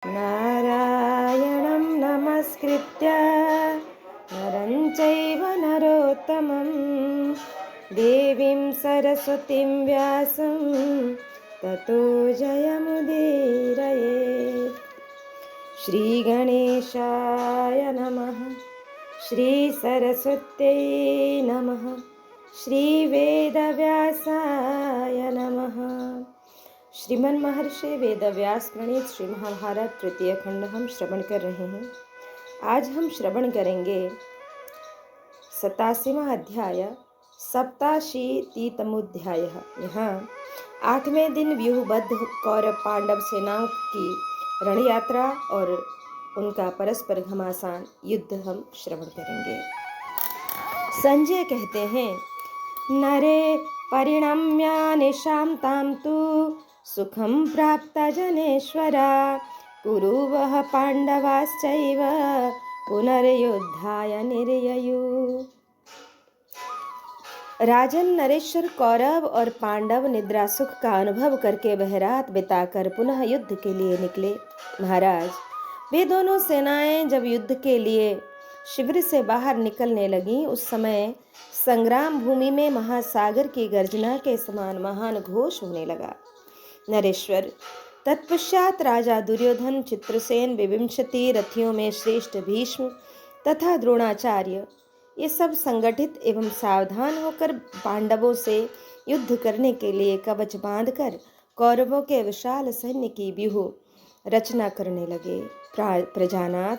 नारायणं नमस्कृत्य नरं चैव नरोत्तमं देवीं सरस्वतीं व्यासं ततो जयमुदीरयेत्। श्रीगणेशाय नमः, श्रीसरस्वत्यै नमः, श्रीवेदव्यासाय नमः। श्रीमन महर्षि वेदव्यास प्रणीत श्री महाभारत तृतीय खंड हम श्रवण कर रहे हैं। आज हम श्रवण करेंगे 87वां अध्याय सप्ताशीतितमोध्याय। यहाँ 8वें दिन व्यूहबद्ध कौरव पांडव सेनाओं की रण यात्रा और उनका परस्पर घमासान युद्ध हम श्रवण करेंगे। संजय कहते हैं, नरे परिणम्य निशांतां तु सुखं प्राप्त जनेश्वरा कुरु वह पांडवाश्चैव पुनर्युद्धाय निर्ययु। राजन नरेश्वर कौरव और पांडव निद्रा सुख का अनुभव करके वह रात बिताकर पुनः युद्ध के लिए निकले। महाराज, वे दोनों सेनाएं जब युद्ध के लिए शिविर से बाहर निकलने लगी, उस समय संग्राम भूमि में महासागर की गर्जना के समान महान घोष होने लगा। नरेश्वर, तत्पश्चात राजा दुर्योधन, चित्रसेन, विविंशति रथियों में श्रेष्ठ भीष्म तथा द्रोणाचार्य, ये सब संगठित एवं सावधान होकर पांडवों से युद्ध करने के लिए कवच बांधकर कौरवों के विशाल सैन्य की व्यूह रचना करने लगे। प्रजानाथ,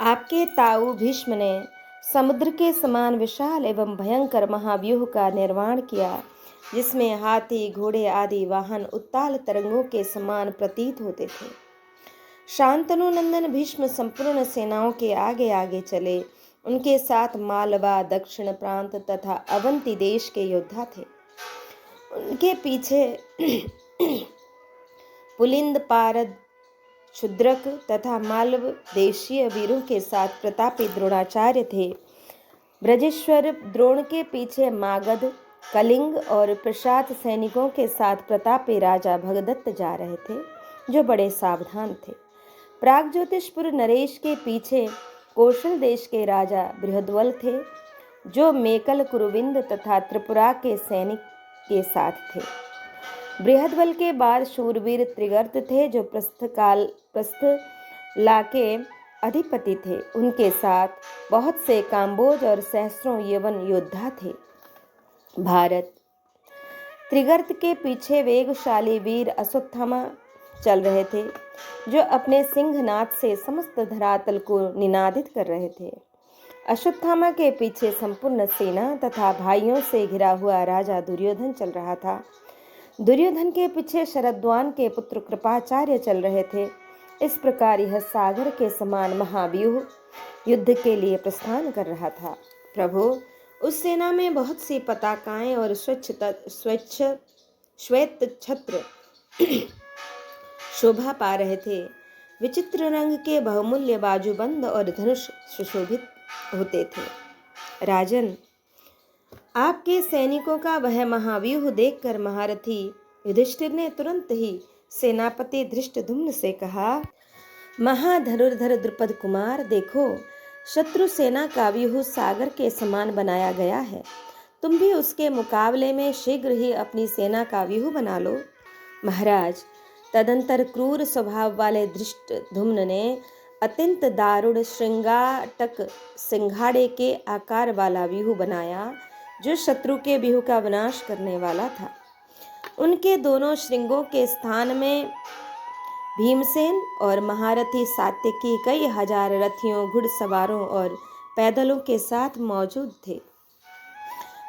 आपके ताऊ भीष्म ने समुद्र के समान विशाल एवं भयंकर महाव्यूह का निर्माण किया, जिसमें हाथी, घोड़े आदि वाहन उत्ताल तरंगों के समान प्रतीत होते थे। शांतनु नंदन भीष्म संपूर्ण सेनाओं के आगे आगे चले। उनके साथ मालवा, दक्षिण प्रांत तथा अवंती देश के योद्धा थे। उनके पीछे पुलिंद, पारद, क्षुद्रक तथा मालव देशीय वीरों के साथ प्रतापी द्रोणाचार्य थे। ब्रजेश्वर द्रोण के पीछे मागध, कलिंग और प्रसाद सैनिकों के साथ प्रतापी राजा भगदत्त जा रहे थे, जो बड़े सावधान थे। प्रागज्योतिषपुर नरेश के पीछे कौशल देश के राजा बृहद्वल थे, जो मेकल, कुरुविंद तथा त्रिपुरा के सैनिक के साथ थे। बृहद्वल के बाद शूरवीर त्रिगर्त थे, जो प्रस्थला के अधिपति थे। उनके साथ बहुत से काम्बोज और सहस्रों यवन योद्धा थे। भारत, त्रिगर्त के पीछे वेगशाली वीर अश्वत्थामा चल रहे थे, जो अपने सिंहनाद से समस्त धरातल को निनादित कर रहे थे। अश्वत्थामा के पीछे संपूर्ण सेना तथा भाइयों से घिरा हुआ राजा दुर्योधन चल रहा था। दुर्योधन के पीछे शरद्वान के पुत्र कृपाचार्य चल रहे थे। इस प्रकार यह सागर के समान महाव्यूह युद्ध के लिए प्रस्थान कर रहा था। प्रभु, उस सेना में बहुत सी पताकाएं और श्वेत छत्र शोभा पा रहे थे। विचित्र रंग के बहुमूल्य बाजूबंद और धनुष सुशोभित होते थे। राजन, आपके सैनिकों का वह महाव्यूह देखकर महारथी युधिष्ठिर ने तुरंत ही सेनापति धृष्टद्युम्न से कहा, महाधनुर्धर द्रुपद कुमार, देखो, शत्रु सेना का व्यूह सागर के समान बनाया गया है। तुम भी उसके मुकाबले में शीघ्र ही अपनी सेना का व्यूह बना लो। महाराज, तदंतर क्रूर स्वभाव वाले धृष्टद्युम्न ने अत्यंत दारुण श्रृंगाटक सिंघाड़े के आकार वाला व्यूह बनाया, जो शत्रु के व्यूह का विनाश करने वाला था। उनके दोनों श्रृंगों के स्थान में भीमसेन और महारथी सात्यकी कई हजार रथियों, घुड़सवारों और पैदलों के साथ मौजूद थे।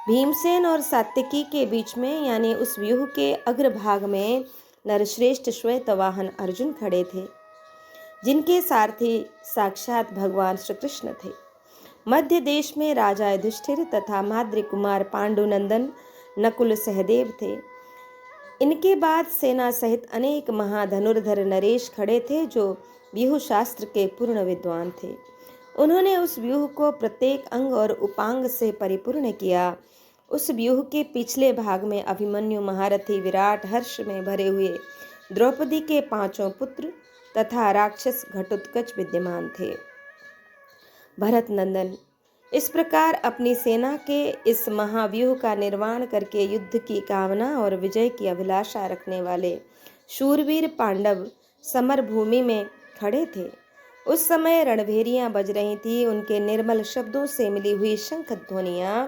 भीमसेन और सात्यकी के बीच में, यानी उस व्यूह के अग्रभाग में, नरश्रेष्ठ श्वेत वाहन अर्जुन खड़े थे, जिनके सारथी साक्षात भगवान श्री कृष्ण थे। मध्य देश में राजा युधिष्ठिर तथा माद्री कुमार पांडुनंदन नकुल सहदेव थे। इनके बाद सेना सहित अनेक महाधनुर्धर नरेश खड़े थे, जो व्यूह शास्त्र के पूर्ण विद्वान थे। उन्होंने उस व्यूह को प्रत्येक अंग और उपांग से परिपूर्ण किया। उस व्यूह के पिछले भाग में अभिमन्यु महारथी विराट हर्ष में भरे हुए द्रौपदी के 5 पुत्र तथा राक्षस घटोत्कच विद्यमान थे। भरत नंदन इस प्रकार अपनी सेना के इस महाव्यूह का निर्माण करके युद्ध की कामना और विजय की अभिलाषा रखने वाले शूरवीर पांडव समर भूमि में खड़े थे। उस समय रणभेरियां बज रही थी। उनके निर्मल शब्दों से मिली हुई शंख ध्वनियां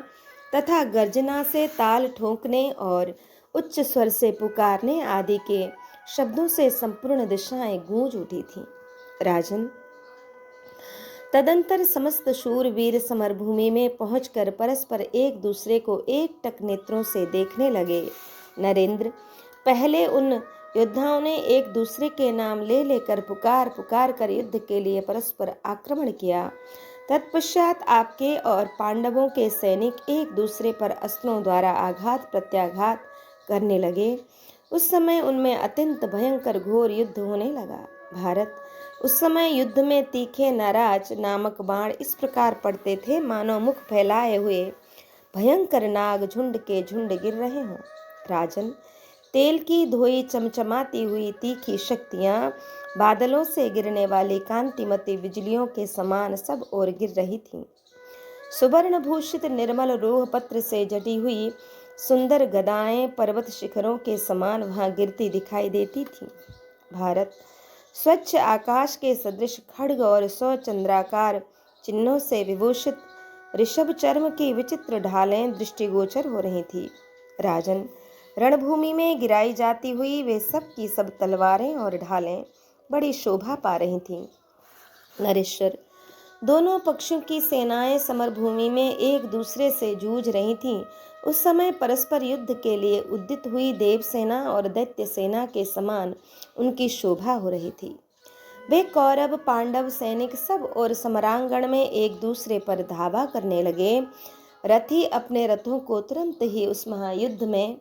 तथा गर्जना से ताल ठोकने और उच्च स्वर से पुकारने आदि के शब्दों से संपूर्ण दिशाएं गूंज उठी थीं। राजन, तदंतर समस्त शूरवीर समरभूमि में पहुंचकर परस्पर एक दूसरे को एकटक नेत्रों से देखने लगे। नरेंद्र, पहले उन योद्धाओं ने एक दूसरे के नाम ले लेकर पुकार पुकार कर युद्ध के लिए परस्पर आक्रमण किया। तत्पश्चात आपके और पांडवों के सैनिक एक दूसरे पर अस्त्रों द्वारा आघात प्रत्याघात करने लगे। उस समय उनमें अत्यंत भयंकर घोर युद्ध होने लगा। भारत, उस समय युद्ध में तीखे नाराज नामक बाण इस प्रकार पड़ते थे मानो मुख फैलाए हुए भयंकर नाग झुंड के झुंड गिर रहे हों। राजन, तेल की धोई चमचमाती हुई तीखी शक्तियां बादलों से गिरने वाली कांतिमती बिजलियों के समान सब ओर गिर रही थीं। सुवर्ण भूषित निर्मल रोह पत्र से जटी हुई सुंदर गदाएं पर्वत शिखरों के समान वहां गिरती दिखाई देती थीं। भारत, स्वच्छ आकाश के सदृश खड्ग और 100 चंद्राकार चिन्हों से विभूषित ऋषभ चर्म की विचित्र ढालें दृष्टिगोचर हो रही थी। राजन, रणभूमि में गिराई जाती हुई वे सब की सब तलवारें और ढालें बड़ी शोभा पा रही थीं। नरेश्वर, दोनों पक्षों की सेनाएं समरभूमि में एक दूसरे से जूझ रही थीं। उस समय परस्पर युद्ध के लिए उद्यत हुई देव सेना और दैत्य सेना के समान उनकी शोभा हो रही थी। वे कौरव पांडव सैनिक सब और समरांगण में एक दूसरे पर धावा करने लगे। रथी अपने रथों को तुरंत ही उस महायुद्ध में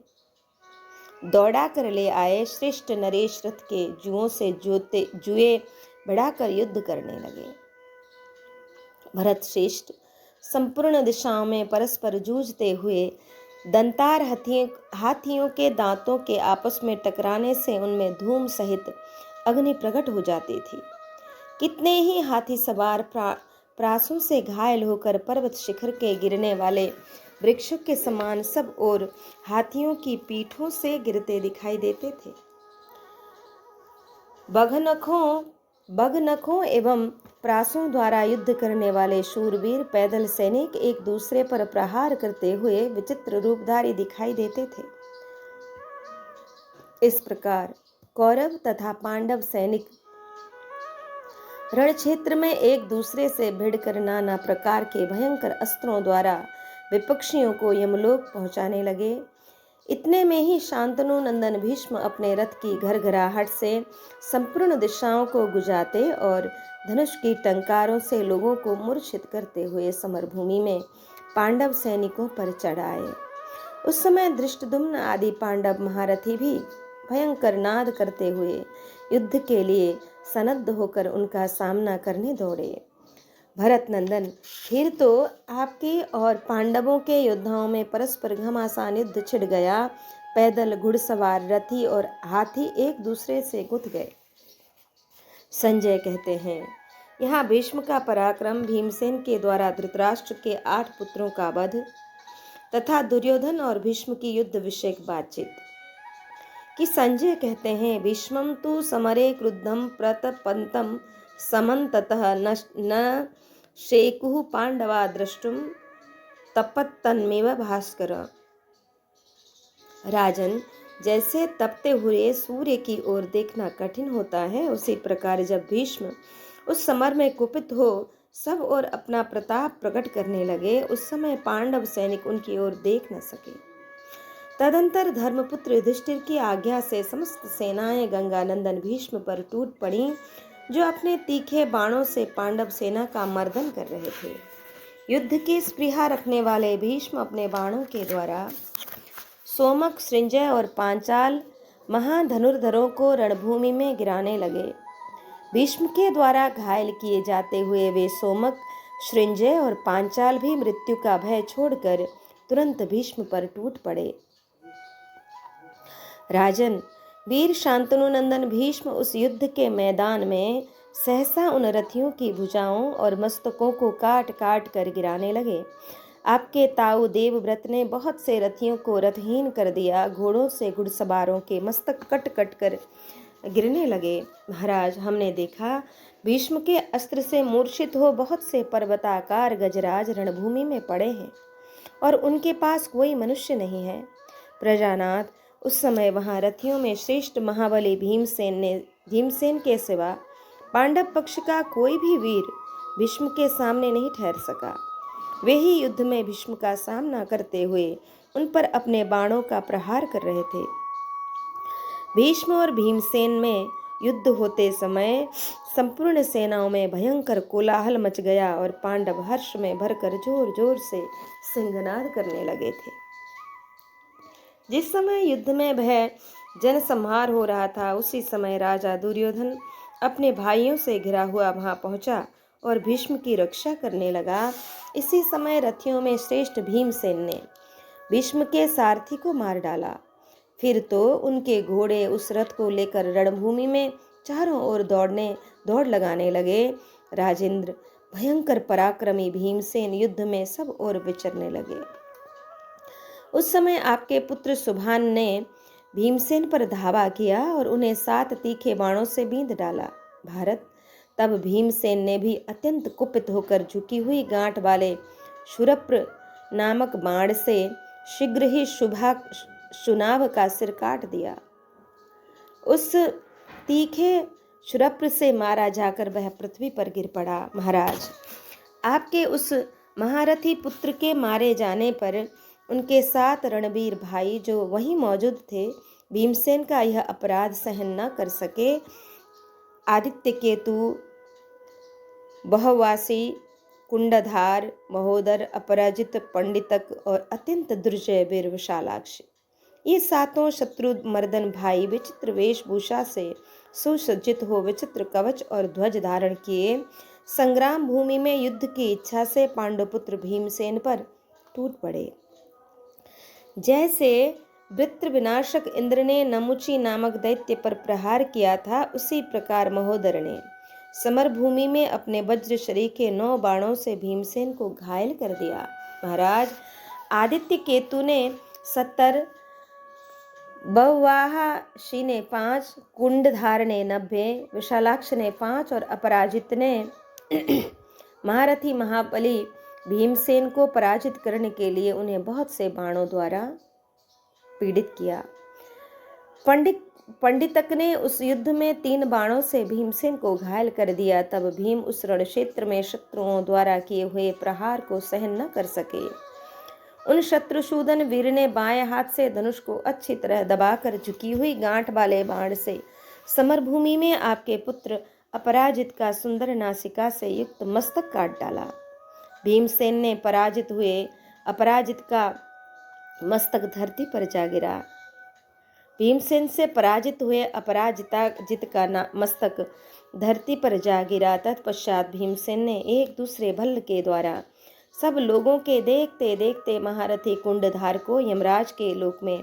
दौड़ा कर ले आए। श्रेष्ठ नरेश रथ के जुओं से जुए बढ़ाकर युद्ध करने लगे। भरत श्रेष्ठ, संपूर्ण दिशाओं में परस्पर जूझते हुए दंतार हाथियों के दांतों के आपस में टकराने से उनमें धूम सहित अग्नि प्रकट हो जाती थी। कितने ही हाथी सवार प्रासों से घायल होकर पर्वत शिखर के गिरने वाले वृक्षों के समान सब और हाथियों की पीठों से गिरते दिखाई देते थे। बगनखों एवं प्रासों द्वारा युद्ध करने वाले शूरवीर पैदल सैनिक एक दूसरे पर प्रहार करते हुए विचित्र रूपधारी दिखाई देते थे। इस प्रकार कौरव तथा पांडव सैनिक रण क्षेत्र में एक दूसरे से भिड़कर नाना प्रकार के भयंकर अस्त्रों द्वारा विपक्षियों को यमलोक पहुंचाने लगे। इतने में ही शांतनु नंदन भीष्म अपने रथ की घरघराहट से संपूर्ण दिशाओं को गुजाते और धनुष की टंकारों से लोगों को मूर्छित करते हुए समरभूमि में पांडव सैनिकों पर चढ़ आए। उस समय धृष्टद्युम्न आदि पांडव महारथी भी भयंकर नाद करते हुए युद्ध के लिए सन्नद्ध होकर उनका सामना करने दौड़े। भरत नंदन, फिर तो आपके और पांडवों के योद्धाओं में परस्पर घमासान युद्ध छिड़ गया। पैदल घुड़सवार रथी और हाथी एक दूसरे से गुथ गए। संजय कहते हैं, यहाँ भीष्म का पराक्रम, भीमसेन के द्वारा धृतराष्ट्र के 8 पुत्रों का वध तथा दुर्योधन और भीष्म की युद्ध विषयक बातचीत कि संजय कहते हैं, भीष्मं तु समरे क्रुद्धं प्रतपन्तं समन्ततः न शेकुः पांडवा द्रष्टुम तपत्तन्मेव भास्कर। राजन, जैसे तपते हुए सूर्य की ओर देखना कठिन होता है, उसी प्रकार जब भीष्म उस समर में कुपित हो सब और अपना प्रताप प्रकट करने लगे, उस समय पांडव सैनिक उनकी ओर देख न सके। तदंतर धर्मपुत्र युधिष्ठिर की आज्ञा से समस्त सेनाएं गंगानंदन भीष्म पर टूट पड़ी, जो अपने तीखे बाणों से पांडव सेना का मर्दन कर रहे थे। युद्ध की स्पृहा रखने वाले भीष्म अपने बाणों के द्वारा सोमक, सृंजय और पांचाल महाधनुर्धरों को रणभूमि में गिराने लगे। भीष्म के द्वारा घायल किए जाते हुए वे सोमक, सृंजय और पांचाल भी मृत्यु का भय छोड़कर तुरंत भीष्म पर टूट पड़े। राजन, वीर शांतनु नंदन भीष्म उस युद्ध के मैदान में सहसा उन रथियों की भुजाओं और मस्तकों को काट काट कर गिराने लगे। आपके ताऊ देवव्रत ने बहुत से रथियों को रथहीन कर दिया। घोड़ों से घुड़सवारों के मस्तक कट कट कर गिरने लगे। महाराज, हमने देखा भीष्म के अस्त्र से मूर्छित हो बहुत से पर्वताकार गजराज रणभूमि में पड़े हैं और उनके पास कोई मनुष्य नहीं है। प्रजानाथ, उस समय वहां रथियों में श्रेष्ठ महाबली भीमसेन के सिवा पांडव पक्ष का कोई भी वीर भीष्म के सामने नहीं ठहर सका। वे ही युद्ध में भीष्म का सामना करते हुए उन पर अपने बाणों का प्रहार कर रहे थे। भीष्म और भीमसेन में युद्ध होते समय संपूर्ण सेनाओं में भयंकर कोलाहल मच गया और पांडव हर्ष में भरकर जोर जोर से सिंहनाद करने लगे थे। जिस समय युद्ध में भय जनसंहार हो रहा था, उसी समय राजा दुर्योधन अपने भाइयों से घिरा हुआ वहां पहुंचा और भीष्म की रक्षा करने लगा। इसी समय रथियों में श्रेष्ठ भीमसेन ने भीष्म के सारथी को मार डाला। फिर तो उनके घोड़े उस रथ को लेकर रणभूमि में चारों ओर दौड़ लगाने लगे। राजेंद्र, भयंकर पराक्रमी भीमसेन युद्ध में सब ओर विचरने लगे। उस समय आपके पुत्र सुभान ने भीमसेन पर धावा किया और उन्हें 7 तीखे बाणों से बींध डाला। भारत, तब भीमसेन ने भी अत्यंत कुपित होकर झुकी हुई गांठ वाले शूरप्र नामक बाण से शीघ्र ही शुनाभ का सिर काट दिया। उस तीखे शूरप्र से मारा जाकर वह पृथ्वी पर गिर पड़ा। महाराज, आपके उस महारथी पुत्र के मारे जाने पर उनके 7 रणवीर भाई जो वहीं मौजूद थे, भीमसेन का यह अपराध सहन न कर सके। आदित्य केतु, बहुवासी, कुंडधार, महोदर, अपराजित, पंडितक और अत्यंत दुर्जय वीर विशालाक्ष, ये 7 शत्रु मर्दन भाई विचित्र वेशभूषा से सुसज्जित हो विचित्र कवच और ध्वज धारण किए संग्राम भूमि में युद्ध की इच्छा से पांडुपुत्र भीमसेन पर टूट पड़े। जैसे वृत्र विनाशक इंद्र ने नमुची नामक दैत्य पर प्रहार किया था, उसी प्रकार महोदर ने समर भूमि में अपने वज्र शरीर के 9 बाणों से भीमसेन को घायल कर दिया। महाराज, आदित्य केतु ने 70, बहुवासी ने 5, कुंडधार ने 90, विशालाक्ष ने 5 और अपराजित ने महारथी महाबली भीमसेन को पराजित करने के लिए उन्हें बहुत से बाणों द्वारा पीड़ित किया। पंडितक ने उस युद्ध में 3 बाणों से भीमसेन को घायल कर दिया। तब भीम उस रण क्षेत्र में शत्रुओं द्वारा किए हुए प्रहार को सहन न कर सके। उन शत्रुसूदन वीर ने बाएं हाथ से धनुष को अच्छी तरह दबाकर झुकी हुई गांठ वाले बाण से समरभूमि में आपके पुत्र अपराजित का सुंदर नासिका से युक्त मस्तक काट डाला। भीमसेन ने पराजित हुए अपराजित का मस्तक धरती पर जा गिरा। भीमसेन से पराजित हुए अपराजित का मस्तक धरती पर जा गिरा। तत्पश्चात भीमसेन ने एक दूसरे भल्ल के द्वारा सब लोगों के देखते देखते महारथी कुंडधार को यमराज के लोक में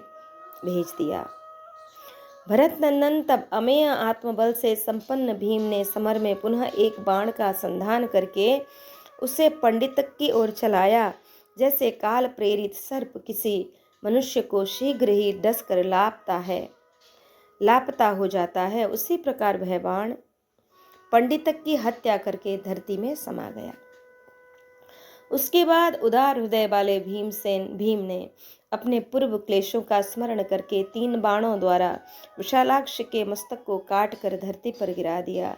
भेज दिया। भरत नंदन, तब अमेय आत्मबल से संपन्न भीम ने समर में पुनः एक बाण का संधान करके उसे पंडितक की ओर चलाया। जैसे काल प्रेरित सर्प किसी मनुष्य को शीघ्र ही डस कर लापता हो जाता है, उसी प्रकार वह बाण पंडितक की हत्या करके धरती में समा गया। उसके बाद उदार हृदय वाले भीम ने अपने पूर्व क्लेशों का स्मरण करके 3 बाणों द्वारा विशालाक्ष के मस्तक को काट कर धरती पर गिरा दिया।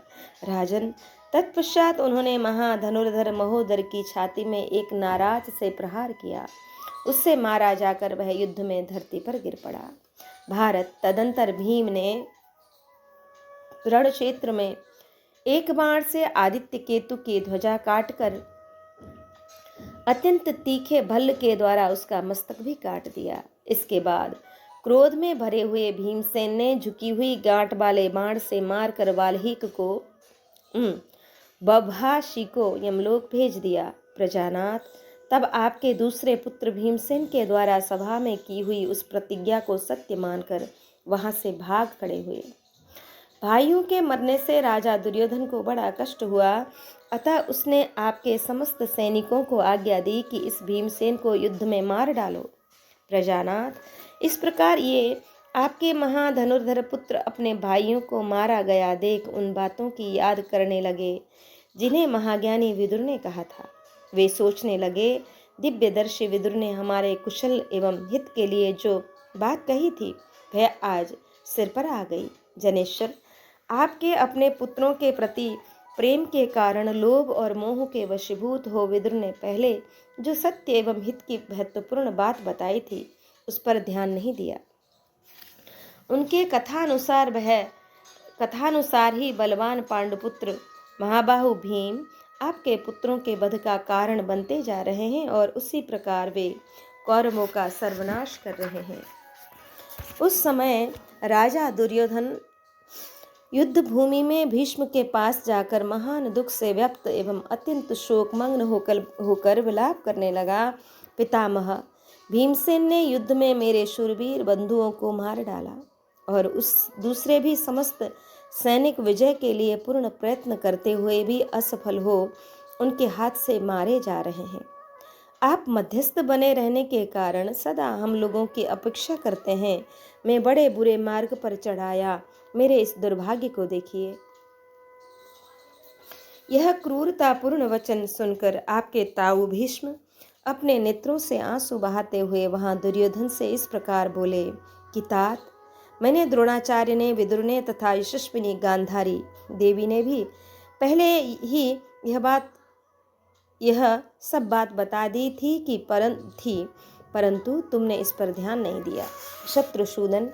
राजन, तत्पश्चात उन्होंने महाधनुर्धर महोदर की छाती में एक नाराज से प्रहार किया। उससे मारा जाकर वह युद्ध में धरती पर गिर पड़ा। भारत, तदंतर भीम ने रण क्षेत्र में एक बाण से आदित्य केतु की ध्वजा काटकर अत्यंत तीखे भल्ल के द्वारा उसका मस्तक भी काट दिया। इसके बाद क्रोध में भरे हुए भीमसेन ने झुकी हुई गांठ वाले बाण से मारकर वाल्हीक को बभाषी को यमलोक भेज दिया। प्रजानाथ, तब आपके दूसरे पुत्र भीमसेन के द्वारा सभा में की हुई उस प्रतिज्ञा को सत्य मानकर वहां से भाग खड़े हुए। भाइयों के मरने से राजा दुर्योधन को बड़ा कष्ट हुआ, अतः उसने आपके समस्त सैनिकों को आज्ञा दी कि इस भीमसेन को युद्ध में मार डालो। प्रजानाथ, इस प्रकार ये आपके महाधनुर्धर पुत्र अपने भाइयों को मारा गया देख उन बातों की याद करने लगे जिन्हें महाज्ञानी विदुर ने कहा था। वे सोचने लगे, दिव्यदर्शी विदुर ने हमारे कुशल एवं हित के लिए जो बात कही थी वह आज सिर पर आ गई। जनेश्वर, आपके अपने पुत्रों के प्रति प्रेम के कारण लोभ और मोह के वशीभूत हो विदुर ने पहले जो सत्य एवं हित की महत्वपूर्ण बात बताई थी उस पर ध्यान नहीं दिया। उनके कथानुसार ही बलवान पांडुपुत्र महाबाहु भीम आपके पुत्रों के वध का कारण बनते जा रहे हैं और उसी प्रकार वे कौरवों का सर्वनाश कर रहे हैं। उस समय राजा दुर्योधन युद्ध भूमि में भीष्म के पास जाकर महान दुख से व्यक्त एवं अत्यंत शोकमग्न होकर विलाप करने लगा। पितामह, भीमसेन ने युद्ध में मेरे शूरवीर बंधुओं को मार डाला और उस दूसरे भी समस्त सैनिक विजय के लिए पूर्ण प्रयत्न करते हुए भी असफल हो उनके हाथ से मारे जा रहे हैं। आप मध्यस्थ बने रहने के कारण सदा हम लोगों की अपेक्षा करते हैं। मैं बड़े बुरे मार्ग पर चढ़ाया, मेरे इस दुर्भाग्य को देखिए। यह क्रूरतापूर्ण वचन सुनकर आपके ताऊ भीष्म अपने नेत्रों से आंसू बहाते हुए वहां दुर्योधन से इस प्रकार बोले कि तात, मैंने द्रोणाचार्य ने, विदुर ने तथा यशस्विनी गांधारी देवी ने भी पहले ही यह सब बात बता दी थी परंतु तुमने इस पर ध्यान नहीं दिया। शत्रुसूदन,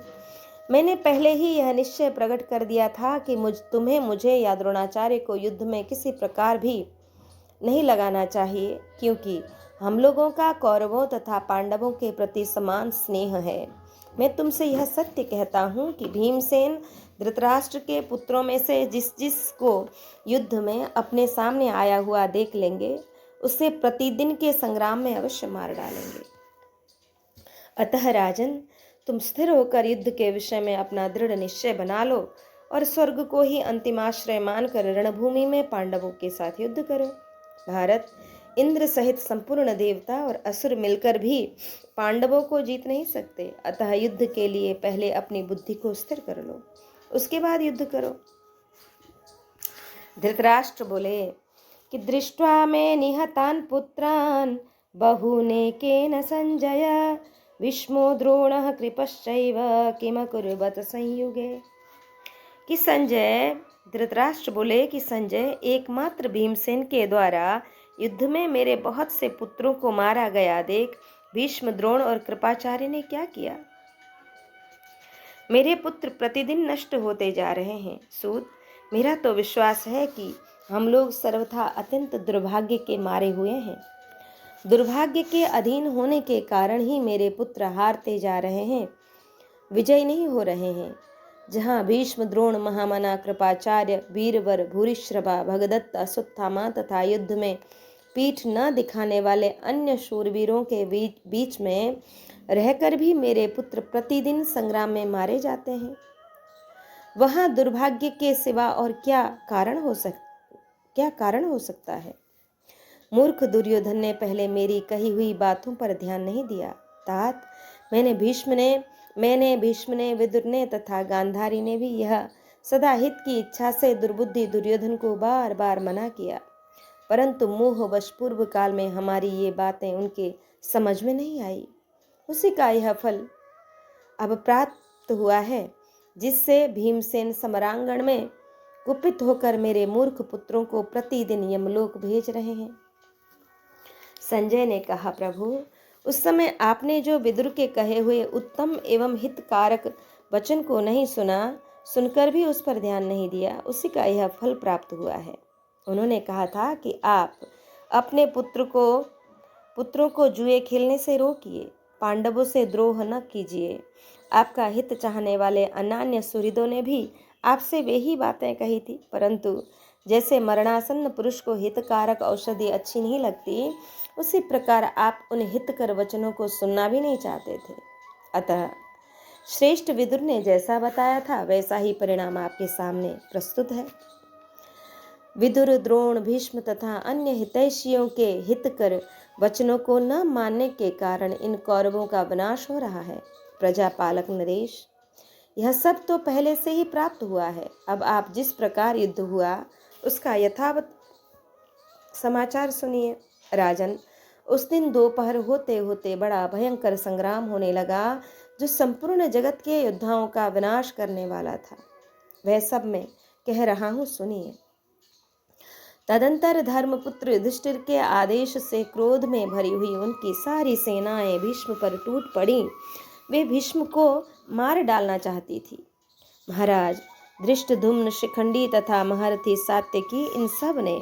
मैंने पहले ही यह निश्चय प्रकट कर दिया था कि मुझे या द्रोणाचार्य को युद्ध में किसी प्रकार भी नहीं लगाना चाहिए, क्योंकि हम लोगों का कौरवों तथा पांडवों के प्रति समान स्नेह है। मैं तुमसे यह सत्य कहता हूँ कि भीमसेन धृतराष्ट्र के पुत्रों में से जिस को युद्ध में अपने सामने आया हुआ देख लेंगे उसे प्रतिदिन के संग्राम में अवश्य मार डालेंगे। अतः राजन, तुम स्थिर होकर युद्ध के विषय में अपना दृढ़ निश्चय बना लो और स्वर्ग को ही अंतिमाश्रय मानकर रणभूमि में पांडवों के साथ युद्ध करो। भारत, इंद्र सहित संपूर्ण देवता और असुर मिलकर भी पांडवों को जीत नहीं सकते, अतः युद्ध के लिए पहले अपनी बुद्धि को स्थिर कर लो, उसके बाद युद्ध करो। धृतराष्ट्र बोले कि दृष्ट्वा में निहतान पुत्रान बहुनेकेन संजय भीष्मो द्रोणः कृपश्चैव किम कुर्वत संयुगे। कि संजय, धृतराष्ट्र बोले कि संजय, एकमात्र भीमसेन के द्वारा युद्ध में मेरे बहुत से पुत्रों को मारा गया देख भीष्म, द्रोण और कृपाचार्य ने क्या किया। मेरे पुत्र प्रतिदिन नष्ट होते जा रहे हैं। सूत, मेरा तो विश्वास है कि हम लोग सर्वथा अत्यंत दुर्भाग्य के मारे हुए हैं। दुर्भाग्य के अधीन होने के कारण ही मेरे पुत्र हारते जा रहे हैं, विजय नहीं हो रहे हैं। जहाँ भीष्म, द्रोण, महामना, कृपाचार्य, वीरवर, भूरिश्रवा, भगदत्त, अश्वत्थामा तथा युद्ध में पीठ न दिखाने वाले अन्य शूरवीरों के बीच में रहकर भी मेरे पुत्र प्रतिदिन संग्राम में मारे जाते हैं, वहाँ दुर्भाग्य के सिवा और क्या कारण हो सकता है। मूर्ख दुर्योधन ने पहले मेरी कही हुई बातों पर ध्यान नहीं दिया। तात, मैंने भीष्म ने, विदुर ने तथा गांधारी ने भी यह सदा हित की इच्छा से दुर्बुद्धि दुर्योधन को बार बार मना किया, परंतु मोहवश पूर्व काल में हमारी ये बातें उनके समझ में नहीं आई। उसी का यह फल अब प्राप्त हुआ है, जिससे भीमसेन समरांगण में कुपित होकर मेरे मूर्ख पुत्रों को प्रतिदिन यमलोक भेज रहे हैं। संजय ने कहा, प्रभु, उस समय आपने जो विदुर के कहे हुए उत्तम एवं हितकारक वचन को नहीं सुना, सुनकर भी उस पर ध्यान नहीं दिया, उसी का यह फल प्राप्त हुआ है। उन्होंने कहा था कि आप अपने पुत्रों को जुए खेलने से रोकिए, पांडवों से द्रोह न कीजिए। आपका हित चाहने वाले अनान्य सुहृदों ने भी आपसे वे ही बातें कही थी, परंतु जैसे मरणासन्न पुरुष को हितकारक औषधि अच्छी नहीं लगती, उसी प्रकार आप उन हितकर वचनों को सुनना भी नहीं चाहते थे। अतः श्रेष्ठ विदुर ने जैसा बताया था वैसा ही परिणाम आपके सामने प्रस्तुत है। विदुर, द्रोण, भीष्म तथा अन्य हितैषियों के हितकर वचनों को न मानने के कारण इन कौरवों का विनाश हो रहा है। प्रजापालक नरेश, यह सब तो पहले से ही प्राप्त हुआ है। अब आप जिस प्रकार युद्ध हुआ उसका यथावत समाचार सुनिए। राजन, उस दिन दोपहर होते होते बड़ा भयंकर संग्राम होने लगा जो संपूर्ण जगत के योद्धाओं का विनाश करने वाला था। वह सब मैं कह रहा हूँ, सुनिए। तदंतर धर्मपुत्र युधिष्ठिर के आदेश से क्रोध में भरी हुई उनकी सारी सेनाएं भीष्म पर टूट पड़ी। वे भीष्म को मार डालना चाहती थी। महाराज धृष्टद्युम्न, शिखंडी तथा महारथी सात्यकी, इन सब ने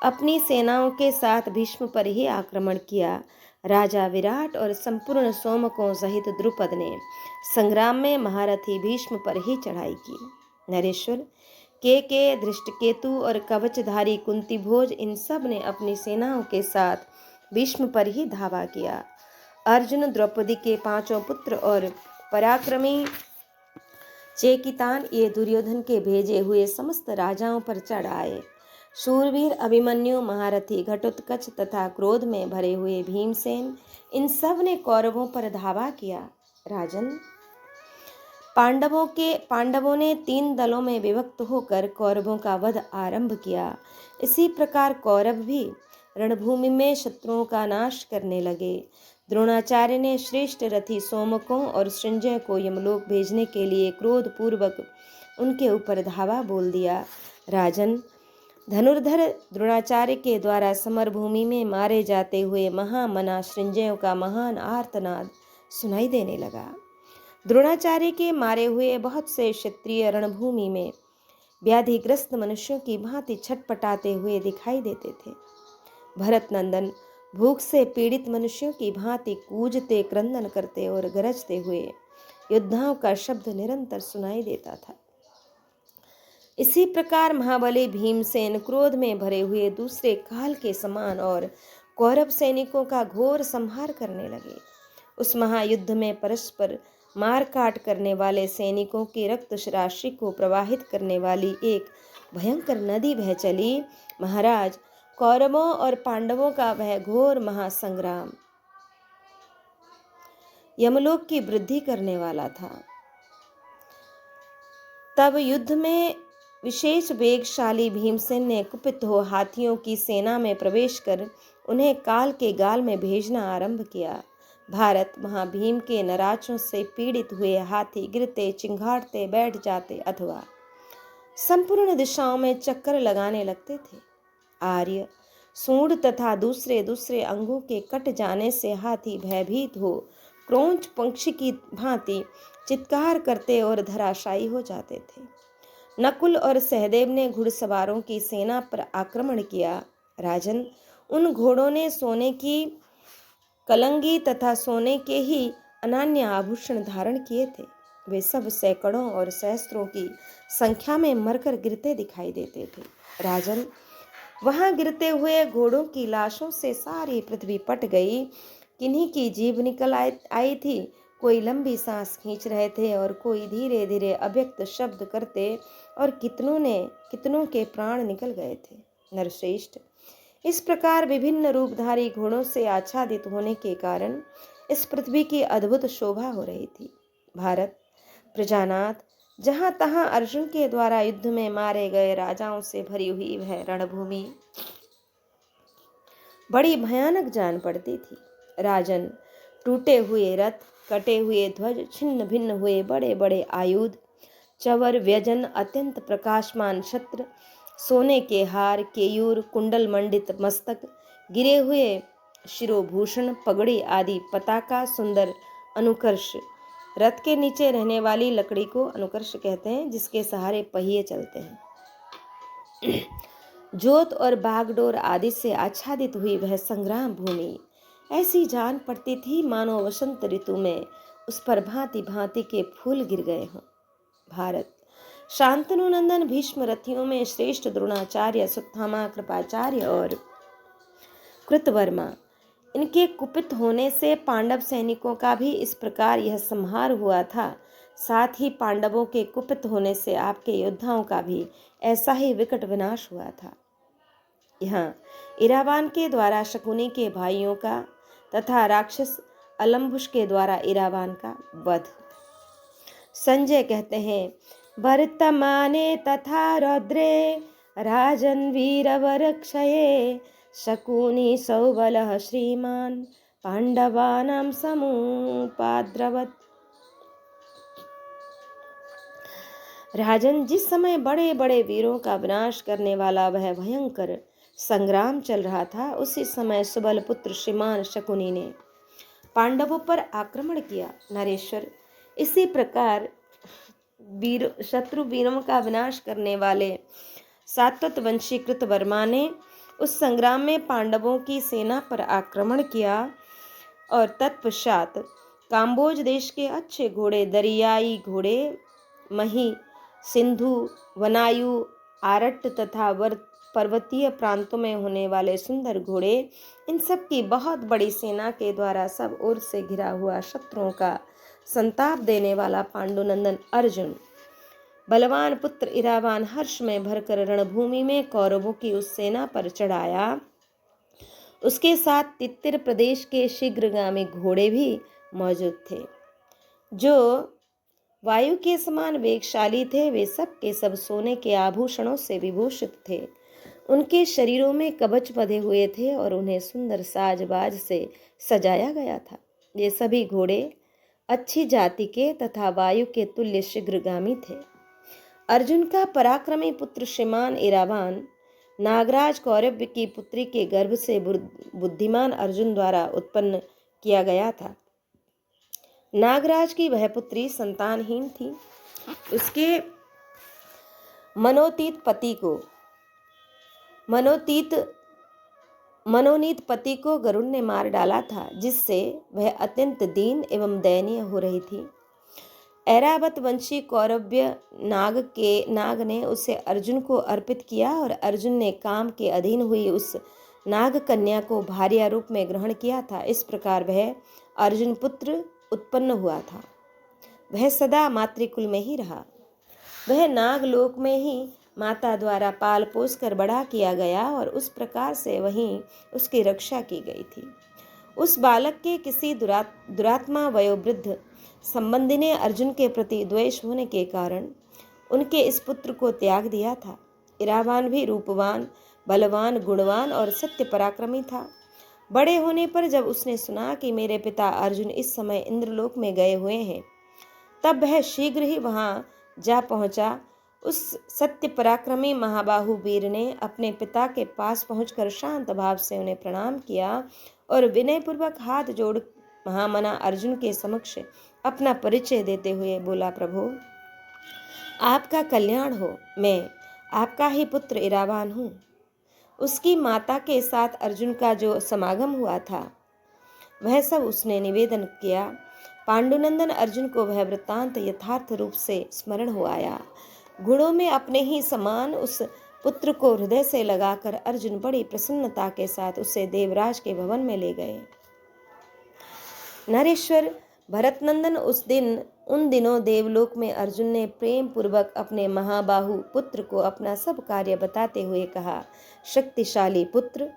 अपनी सेनाओं के साथ भीष्म पर ही आक्रमण किया। राजा विराट और संपूर्ण सोमकों सहित द्रुपद ने संग्राम में महारथी भीष्म पर ही चढ़ाई की। नरेश्वर, के धृष्टकेतु और कवचधारी कुंती भोज, इन सब ने अपनी सेनाओं के साथ भीष्म पर ही धावा किया। अर्जुन, द्रौपदी के पांचों पुत्र और पराक्रमी चेकितान, ये दुर्योधन के भेजे हुए समस्त राजाओं पर चढ़ आए। शूरवीर अभिमन्यु, महारथी घटोत्कच तथा क्रोध में भरे हुए भीमसेन, इन सब ने कौरवों पर धावा किया। राजन, पांडवों ने 3 दलों में विभक्त होकर कौरवों का वध आरंभ किया। इसी प्रकार कौरव भी रणभूमि में शत्रुओं का नाश करने लगे। द्रोणाचार्य ने श्रेष्ठ रथी सोमकों और संजय को यमलोक भेजने के लिए क्रोध पूर्वक उनके ऊपर धावा बोल दिया। राजन, धनुर्धर द्रोणाचार्य के द्वारा समरभूमि में मारे जाते हुए महामना संजयों का महान आर्तनाद सुनाई देने लगा। द्रोणाचार्य के मारे हुए बहुत से क्षत्रिय रणभूमि में व्याधिग्रस्त मनुष्यों की भांति छटपटाते हुए दिखाई देते थे। भरत नंदन भूख से पीड़ित मनुष्यों की भांति कूजते, क्रंदन करते और गरजते हुए योद्धाओं का शब्द निरंतर सुनाई देता था। इसी प्रकार महाबली भीमसेन क्रोध में भरे हुए दूसरे काल के समान और कौरव सैनिकों का घोर संहार करने लगे। उस महायुद्ध में परस्पर मार काट करने वाले सैनिकों की रक्त राशि को प्रवाहित करने वाली एक भयंकर नदी बह चली। महाराज, कौरवों और पांडवों का वह घोर महासंग्राम यमलोक की वृद्धि करने वाला था। तब युद्ध में विशेष वेगशाली भीमसेन ने कुपित हो हाथियों की सेना में प्रवेश कर उन्हें काल के गाल में भेजना आरंभ किया। भारत महाभीम के नराचों से पीड़ित हुए हाथी गिरते, चिंघाड़ते बैठ जाते अथवा संपूर्ण दिशाओं में चक्कर लगाने लगते थे। आर्य, सूंड तथा दूसरे अंगों के कट जाने से हाथी भयभीत हो क्रोंच पक्षी की भांति चित्कार करते और धराशायी हो जाते थे। नकुल और सहदेव ने घुड़सवारों की सेना पर आक्रमण किया। राजन, उन घोड़ों ने सोने की कलंगी तथा सोने के ही अनन्य आभूषण धारण किए थे। वे सब सैकड़ों और सहस्त्रों की संख्या में मरकर गिरते दिखाई देते थे। राजन, वहां गिरते हुए घोड़ों की लाशों से सारी पृथ्वी पट गई। किन्हीं की जीभ निकल आई थी, कोई लंबी सांस खींच रहे थे और कोई धीरे धीरे अव्यक्त शब्द करते, और कितनों के प्राण निकल गए थे। नरश्रेष्ठ, इस प्रकार विभिन्न रूपधारी घोड़ों से आच्छादित होने के कारण इस पृथ्वी की अद्भुत शोभा हो रही थी। भारत, प्रजानाथ, जहां तहां अर्जुन के द्वारा युद्ध में मारे गए राजाओं से भरी हुई वह रणभूमि बड़ी भयानक जान पड़ती थी। राजन, टूटे हुए रथ, कटे हुए ध्वज, छिन्न भिन्न हुए बड़े बड़े आयुध, चवर, व्यजन, अत्यंत प्रकाशमान छत्र, सोने के हार, केयूर, कुंडल मंडित मस्तक, गिरे हुए शिरोभूषण, पगड़ी आदि पताका, सुंदर अनुकर्ष, रथ के नीचे रहने वाली लकड़ी को अनुकर्ष कहते हैं, जिसके सहारे पहिए चलते हैं, जोत और बागडोर आदि से आच्छादित हुई वह संग्राम भूमि ऐसी जान पड़ती थी मानो वसंत ऋतु में उस पर भांति भांति के फूल गिर गए हों। भारत, शांतनु नंदन भीष्म रथियों में श्रेष्ठ द्रोणाचार्य, सुत्थामा, कृपाचार्य और कृतवर्मा, इनके कुपित होने से पांडव सैनिकों का भी इस प्रकार यह संहार हुआ था साथ ही पांडवों के कुपित होने से आपके योद्धाओं का भी ऐसा ही विकट विनाश हुआ था। यहाँ इरावान के द्वारा शकुनी के भाइयों का तथा राक्षस अलम्बुश के द्वारा इरावान का वध। संजय कहते हैं, वर्तमाने तथा रौद्रे राजन वीरवरक्षये शकुनी सौबलः श्रीमान पांडवानां समुपाद्रवत्। राजन, जिस समय बड़े बड़े वीरों का विनाश करने वाला वह भयंकर संग्राम चल रहा था, उसी समय सुबल पुत्र श्रीमान शकुनी ने पांडवों पर आक्रमण किया। नरेश्वर, इसी प्रकार शत्रु वीरों का विनाश करने वाले सात्वत वंशी कृतवर्मा ने उस संग्राम में पांडवों की सेना पर आक्रमण किया और तत्पश्चात काम्बोज देश के अच्छे घोड़े, दरियाई घोड़े, मही, सिंधु, वनायु, आरट्ट तथा पर्वतीय प्रांतों में होने वाले सुंदर घोड़े, इन सब की बहुत बड़ी सेना के द्वारा सब ओर से घिरा हुआ शत्रुओं का संताप देने वाला पांडुनंदन अर्जुन, बलवान पुत्र इरावान हर्ष में भरकर रणभूमि में कौरवों की उस सेना पर चढ़ाया। उसके साथ तित्तिर प्रदेश के शीघ्रगामी घोड़े भी मौजूद थे, जो वायु के समान वेगशाली थे। वे सब के सब सोने के आभूषणों से विभूषित थे। उनके शरीरों में कवच बंधे हुए थे और उन्हें सुंदर साजबाज से सजाया गया था। ये सभी घोड़े अच्छी जाति के तथा वायु के तुल्य शीघ्रगामी थे। अर्जुन का पराक्रमी पुत्र श्रीमान इरावान नागराज कौरव की पुत्री के गर्भ से बुद्धिमान अर्जुन द्वारा उत्पन्न किया गया था। नागराज की वह पुत्री संतानहीन थी। उसके मनोनीत पति को गरुड़ ने मार डाला था, जिससे वह अत्यंत दीन एवं दयनीय हो रही थी। ऐरावत वंशी कौरव्य नाग ने उसे अर्जुन को अर्पित किया और अर्जुन ने काम के अधीन हुई उस नाग कन्या को भार्या रूप में ग्रहण किया था। इस प्रकार वह अर्जुन पुत्र उत्पन्न हुआ था। वह सदा मातृकुल में ही रहा। वह नागलोक में ही माता द्वारा पाल पोस कर बड़ा किया गया और उस प्रकार से वहीं उसकी रक्षा की गई थी। उस बालक के किसी दुरात्मा वयोवृद्ध संबंधी ने अर्जुन के प्रति द्वेष होने के कारण उनके इस पुत्र को त्याग दिया था। इरावान भी रूपवान, बलवान, गुणवान और सत्य पराक्रमी था। बड़े होने पर जब उसने सुना कि मेरे पिता अर्जुन इस समय इंद्रलोक में गए हुए हैं, तब वह शीघ्र ही वहां जा पहुंचा। उस सत्य पराक्रमी महाबाहु वीर ने अपने पिता के पास पहुंचकर शांत भाव से उन्हें प्रणाम किया और विनयपूर्वक हाथ जोड़ महामना अर्जुन के समक्ष अपना परिचय देते हुए बोला, प्रभु आपका कल्याण हो, मैं आपका ही पुत्र इरावान हूँ। उसकी माता के साथ अर्जुन का जो समागम हुआ था वह सब उसने निवेदन किया। पांडुनंदन अर्जुन को वह वृत्तांत यथार्थ रूप से स्मरण हो आया। गुणों में अपने ही समान उस पुत्र को हृदय से लगाकर अर्जुन बड़ी प्रसन्नता के साथ उसे देवराज के भवन में ले गए। नरेश्वर, भरतनंदन उन दिनों देवलोक में अर्जुन ने प्रेम पूर्वक अपने महाबाहु पुत्र को अपना सब कार्य बताते हुए कहा, शक्तिशाली पुत्र,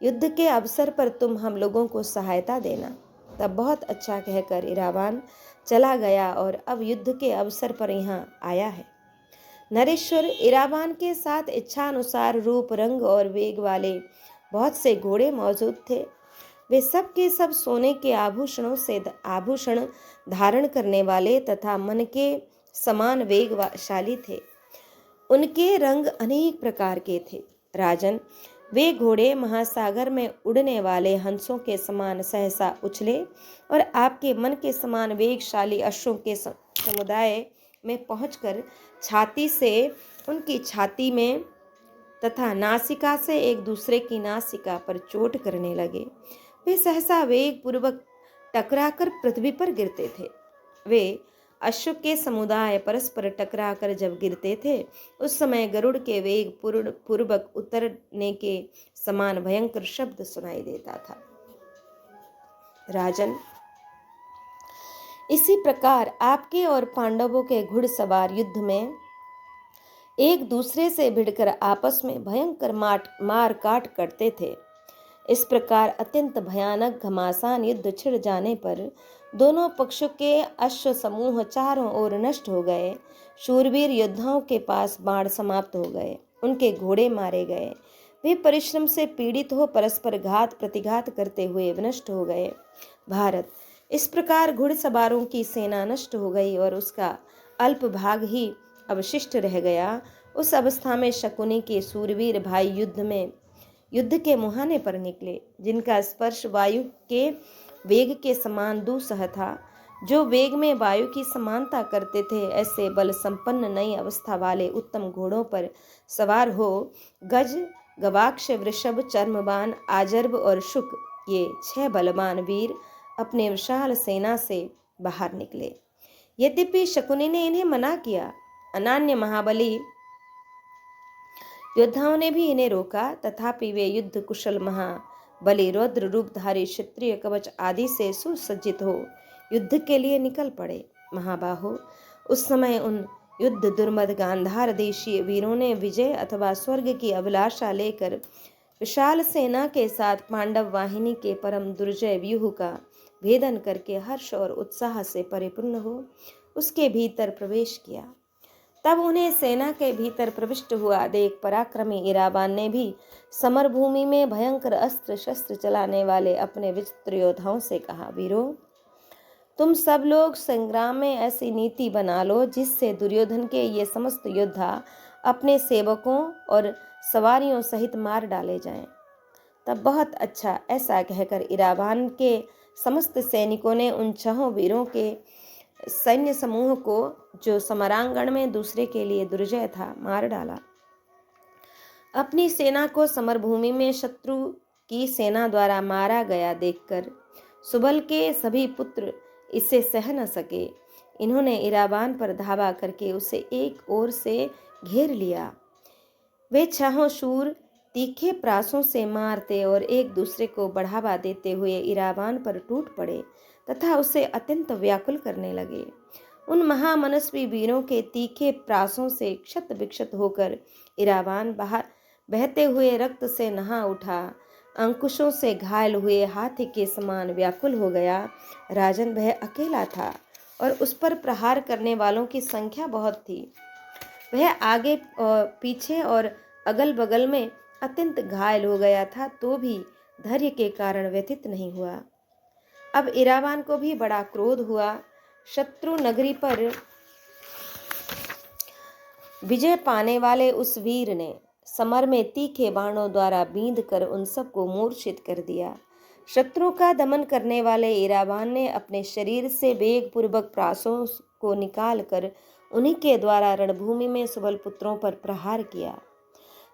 युद्ध के अवसर पर तुम हम लोगों को सहायता देना। तब बहुत अच्छा कहकर इरावान चला गया और अब युद्ध के अवसर पर यहाँ आया है। नरेश्वर, इरावान के साथ इच्छानुसार रूप, रंग और वेग वाले बहुत से घोड़े मौजूद थे। वे सब के सब सोने के आभूषण धारण करने वाले तथा मन के समान वेगशाली थे। उनके रंग अनेक प्रकार के थे। राजन, वे घोड़े महासागर में उड़ने वाले हंसों के समान सहसा उछले और आपके मन के समान वेगशाली अश्वों के समुदाय में पहुंचकर छाती से उनकी छाती में तथा नासिका से एक दूसरे की नासिका पर चोट करने लगे। वे सहसा वेग पूर्वक टकराकर पृथ्वी पर गिरते थे। वे अश्व के समुदाय परस्पर टकराकर जब गिरते थे, उस समय गरुड़ के वेग पूर्वक उतरने के समान भयंकर शब्द सुनाई देता था। राजन, इसी प्रकार आपके और पांडवों के घुड़सवार युद्ध में एक दूसरे से भिड़कर आपस में भयंकर मार काट करते थे। इस प्रकार अत्यंत भयानक घमासान युद्ध छिड़ जाने पर दोनों पक्षों के अश्व समूह चारों ओर नष्ट हो गए। शूरवीर योद्धाओं के पास बाण समाप्त हो गए, उनके घोड़े मारे गए। वे परिश्रम से पीड़ित हो परस्पर घात प्रतिघात करते हुए विनष्ट हो गए। भारत, इस प्रकार घुड़सवारों की सेना नष्ट हो गई और उसका अल्प भाग ही अवशिष्ट रह गया। उस अवस्था में शकुनी के सूरवीर भाई युद्ध के मुहाने पर निकले, जिनका स्पर्श वायु के वेग के समान दुस्सह था। जो वेग में वायु की समानता करते थे, ऐसे बल संपन्न नई अवस्था वाले उत्तम घोड़ों पर सवार हो गज, गवाक्ष, वृषभ, चर्मबान, आजर्ब और शुक, ये 6 बलवान वीर अपने विशाल सेना से बाहर निकले। यद्यपि शकुनी ने इन्हें मना किया, अनान्य महाबली योद्धाओं ने भी इन्हें रोका, तथापि वे युद्ध कुशल महाबली रौद्र रूपधारी क्षत्रिय कवच आदि से सुसज्जित हो युद्ध के लिए निकल पड़े। महाबाहो, उस समय उन युद्ध दुर्मद गांधार देशीय वीरों ने विजय अथवा स्वर्ग की अभिलाषा लेकर विशाल सेना के साथ पांडव वाहिनी के परम दुर्जय व्यूह का भेदन करके हर्ष और उत्साह से परिपूर्ण हो उसके भीतर प्रवेश किया। तब उन्हें सेना के भीतर प्रविष्ट हुआ देख पराक्रमी इराबान ने भी समर भूमि में भयंकर अस्त्र शस्त्र चलाने वाले अपने विचित्र योद्धाओं से कहा, वीरों, तुम सब लोग संग्राम में ऐसी नीति बना लो जिससे दुर्योधन के ये समस्त योद्धा अपने सेवकों और सवारियों सहित मार डाले जाएं। तब बहुत अच्छा, ऐसा कहकर इराबान के समस्त सैनिकों ने उन 6 वीरों के सैन्य समूह को, जो समरांगण में दूसरे के लिए दुर्जय था, मार डाला। अपनी सेना को समरभूमि में शत्रु की सेना द्वारा मारा गया देखकर सुबल के सभी पुत्र इसे सह न सके। इन्होंने इराबान पर धावा करके उसे एक ओर से घेर लिया। वे 6 शूर तीखे प्रासों से मारते और एक दूसरे को बढ़ावा देते हुए इराबान पर टूट पड़े तथा उसे अत्यंत व्याकुल करने लगे। उन महामनस्वी वीरों के तीखे प्रासों से क्षत विक्षत होकर इराबान बाहर बहते हुए रक्त से नहा उठा, अंकुशों से घायल हुए हाथी के समान व्याकुल हो गया। राजन, वह अकेला था और उस पर प्रहार करने वालों की संख्या बहुत थी। वह आगे और पीछे और अगल बगल में अत्यंत घायल हो गया था, तो भी धैर्य के कारण व्यथित नहीं हुआ। अब इराबान को भी बड़ा क्रोध हुआ। शत्रु नगरी पर विजय पाने वाले उस वीर ने समर में तीखे बाणों द्वारा बींध कर उन सबको मूर्छित कर दिया। शत्रुओं का दमन करने वाले इराबान ने अपने शरीर से वेग पूर्वक प्रासों को निकाल कर उन्हीं के द्वारा रणभूमि में सुबल पुत्रों पर प्रहार किया।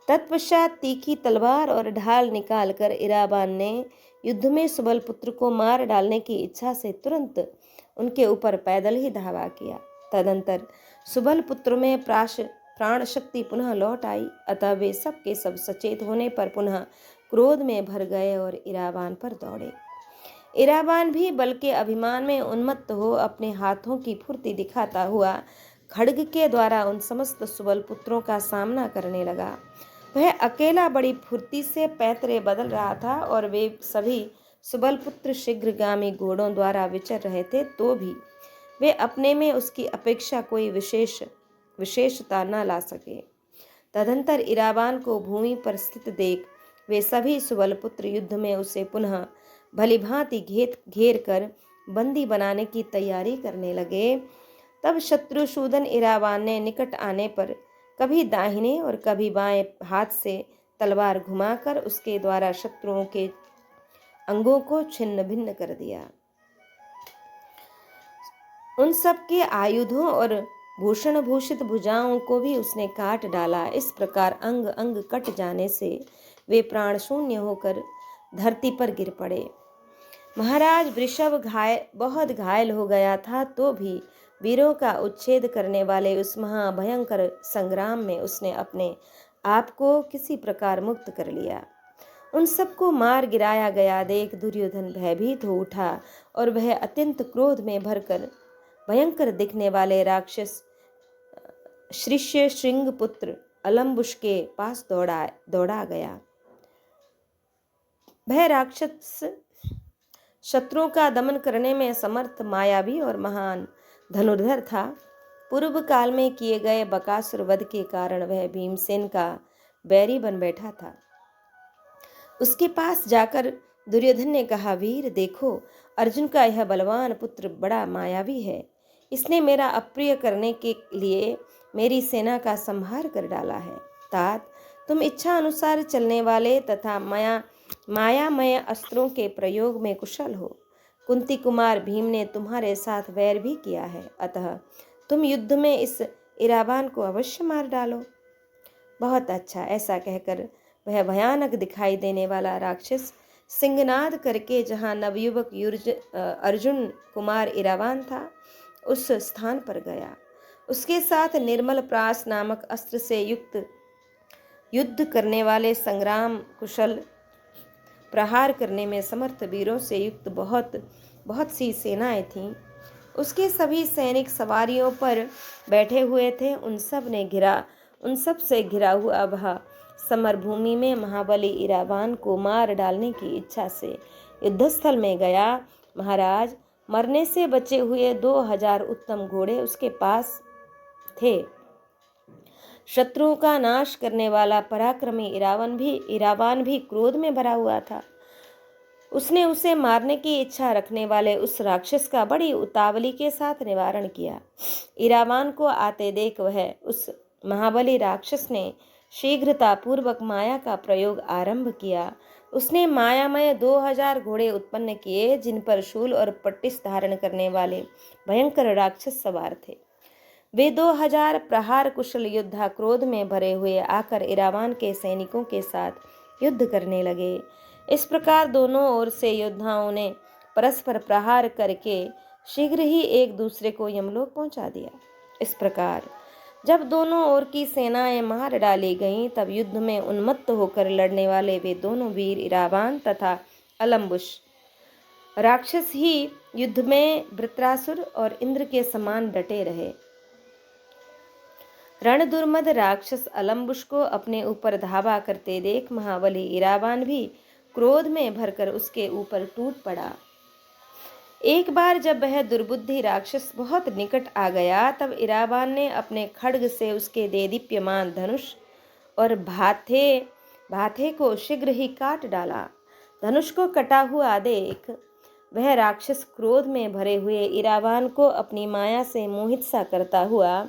तत्पश्चात तीखी तलवार और ढाल निकालकर इराबान ने युद्ध में सुबल पुत्र को मार डालने की इच्छा से तुरंत उनके ऊपर पैदल ही धावा किया। तदंतर सुबल पुत्र में प्राण शक्ति पुनः लौट आई, अतः वे सब के सब सचेत होने पर पुनः क्रोध में भर गए और इराबान पर दौड़े। इराबान भी बल के अभिमान में उन्मत्त हो अपने हाथों की फुर्ती दिखाता हुआ खड्ग के द्वारा उन समस्त सुबल पुत्रों का सामना करने लगा। वह अकेला बड़ी फुर्ती से पैतरे बदल रहा था और वे सभी सुबल पुत्र शीघ्रगामी घोड़ों द्वारा विचर रहे थे, तो भी वे अपने में उसकी अपेक्षा कोई विशेषता न ला सके। तदंतर इराबान को भूमि पर स्थित देख वे सभी सुबल पुत्र युद्ध में उसे पुनः भलीभांति घेर कर बंदी बनाने की तैयारी करने लगे। तब शत्रुसूदन इराबान ने निकट आने पर कभी दाहिने और कभी बाएं हाथ से तलवार घुमाकर उसके द्वारा शत्रुओं के अंगों को छिन्न भिन्न कर दिया। उन सब के आयुधों और भूषण भूषित भुजाओं को भी उसने काट डाला। इस प्रकार अंग अंग कट जाने से वे प्राण शून्य होकर धरती पर गिर पड़े। महाराज वृषभ बहुत घायल हो गया था, तो भी वीरों का उच्छेद करने वाले उस महाभयंकर संग्राम में उसने अपने आप को किसी प्रकार मुक्त कर लिया। उन सबको मार गिराया गया देख दुर्योधन भयभीत हो उठा और वह अत्यंत क्रोध में भरकर भयंकर दिखने वाले राक्षस श्रीश्य श्रृंग पुत्र अलम्बुश के पास दौड़ा गया। वह राक्षस शत्रुओं का दमन करने में समर्थ, मायावी और महान धनुर्धर था। पूर्व काल में किए गए बकासुर वध के कारण वह भीमसेन का बैरी बन बैठा था। उसके पास जाकर दुर्योधन ने कहा, वीर देखो, अर्जुन का यह बलवान पुत्र बड़ा मायावी है। इसने मेरा अप्रिय करने के लिए मेरी सेना का संहार कर डाला है। तात, तुम इच्छा अनुसार चलने वाले तथा मायामय अस्त्रों के प्रयोग में कुशल हो। कुंती कुमार भीम ने तुम्हारे साथ वैर भी किया है, अतः तुम युद्ध में इस इरावान को अवश्य मार डालो। बहुत अच्छा, ऐसा कहकर वह भयानक दिखाई देने वाला राक्षस सिंहनाद करके जहाँ नवयुवक अर्जुन कुमार इरावान था उस स्थान पर गया। उसके साथ निर्मल प्रास नामक अस्त्र से युक्त युद्ध करने वाले संग्राम कुशल प्रहार करने में समर्थ वीरों से युक्त बहुत सी सेनाएं थीं। उसके सभी सैनिक सवारियों पर बैठे हुए थे। उन सब से घिरा हुआ वह समरभूमि में महाबली इरावान को मार डालने की इच्छा से युद्धस्थल में गया। महाराज, मरने से बचे हुए 2000 उत्तम घोड़े उसके पास थे। शत्रुओं का नाश करने वाला पराक्रमी इरावान भी क्रोध में भरा हुआ था। उसने उसे मारने की इच्छा रखने वाले उस राक्षस का बड़ी उतावली के साथ निवारण किया। इरावान को आते देख वह उस महाबली राक्षस ने शीघ्रता पूर्वक माया का प्रयोग आरंभ किया। उसने मायामय 2000 घोड़े उत्पन्न किए, जिन पर शूल और पट्टिस धारण करने वाले भयंकर राक्षस सवार थे। वे 2000 प्रहार कुशल योद्धा क्रोध में भरे हुए आकर इरावान के सैनिकों के साथ युद्ध करने लगे। इस प्रकार दोनों ओर से योद्धाओं ने परस्पर प्रहार करके शीघ्र ही एक दूसरे को यमलोक पहुंचा दिया। इस प्रकार जब दोनों ओर की सेनाएं मार डाली गईं, तब युद्ध में उन्मत्त होकर लड़ने वाले वे दोनों वीर इरावान तथा अलम्बुश राक्षस ही युद्ध में वृत्रासुर और इंद्र के समान डटे रहे। रणदुर्मद राक्षस अलम्बुश को अपने ऊपर धावा करते देख महाबली इरावान भी क्रोध में भरकर उसके ऊपर टूट पड़ा। एक बार जब वह दुर्बुद्धि राक्षस बहुत निकट आ गया, तब इरावान ने अपने खड्ग से उसके देदीप्यमान धनुष और भाथे को शीघ्र ही काट डाला। धनुष को कटा हुआ देख वह राक्षस क्रोध में भरे हुए इरावान को अपनी माया से मोहित सा करता हुआ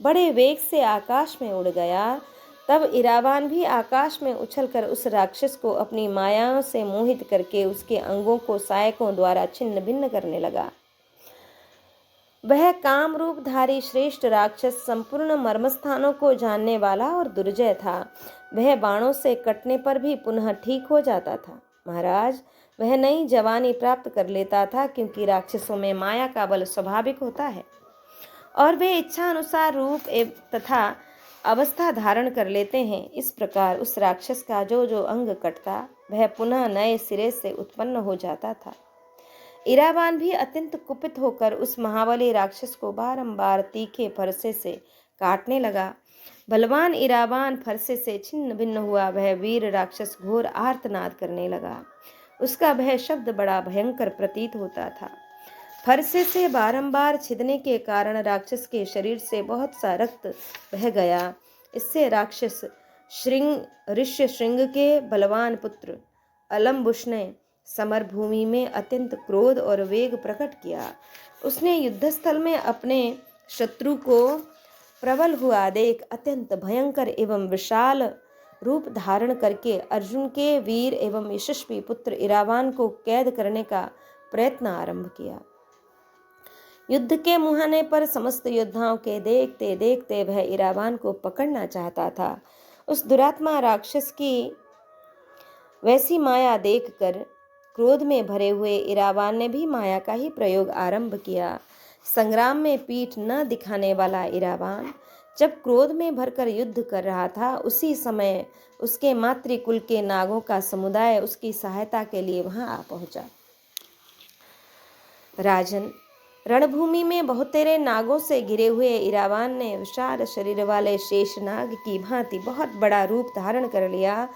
बड़े वेग से आकाश में उड़ गया। तब इरावान भी आकाश में उछलकर उस राक्षस को अपनी मायाओं से मोहित करके उसके अंगों को सहायकों द्वारा छिन्न भिन्न करने लगा। वह काम रूपधारी श्रेष्ठ राक्षस संपूर्ण मर्मस्थानों को जानने वाला और दुर्जय था। वह बाणों से कटने पर भी पुनः ठीक हो जाता था। महाराज, वह नई जवानी प्राप्त कर लेता था, क्योंकि राक्षसों में माया का बल स्वाभाविक होता है और वे इच्छा अनुसार रूप तथा अवस्था धारण कर लेते हैं। इस प्रकार उस राक्षस का जो अंग कटता वह पुनः नए सिरे से उत्पन्न हो जाता था। इरावान भी अत्यंत कुपित होकर उस महाबली राक्षस को बारंबार तीखे फरसे से काटने लगा। बलवान इरावान फरसे से छिन्न भिन्न हुआ वह वीर राक्षस घोर आर्तनाद करने लगा। उसका वह शब्द बड़ा भयंकर प्रतीत होता था। फरसे से बारंबार छिदने के कारण राक्षस के शरीर से बहुत सा रक्त बह गया। इससे राक्षस ऋष्य श्रृंग के बलवान पुत्र अलम्बुश ने समरभूमि में अत्यंत क्रोध और वेग प्रकट किया। उसने युद्धस्थल में अपने शत्रु को प्रबल हुआ देख अत्यंत भयंकर एवं विशाल रूप धारण करके अर्जुन के वीर एवं यशस्वी पुत्र इरावान को कैद करने का प्रयत्न आरंभ किया। युद्ध के मुहाने पर समस्त योद्धाओं के देखते देखते वह इरावान को पकड़ना चाहता था। उस दुरात्मा राक्षस की वैसी माया देखकर क्रोध में भरे हुए इरावान ने भी माया का ही प्रयोग आरंभ किया। संग्राम में पीठ न दिखाने वाला इरावान जब क्रोध में भरकर युद्ध कर रहा था, उसी समय उसके मातृकुल के नागों का समुदाय उसकी सहायता के लिए वहां आ पहुंचा। राजन, रणभूमि में बहुतेरे नागों से घिरे हुए इरावान ने विशाल शरीर वाले शेषनाग की भांति बहुत बड़ा रूप धारण कर लिया।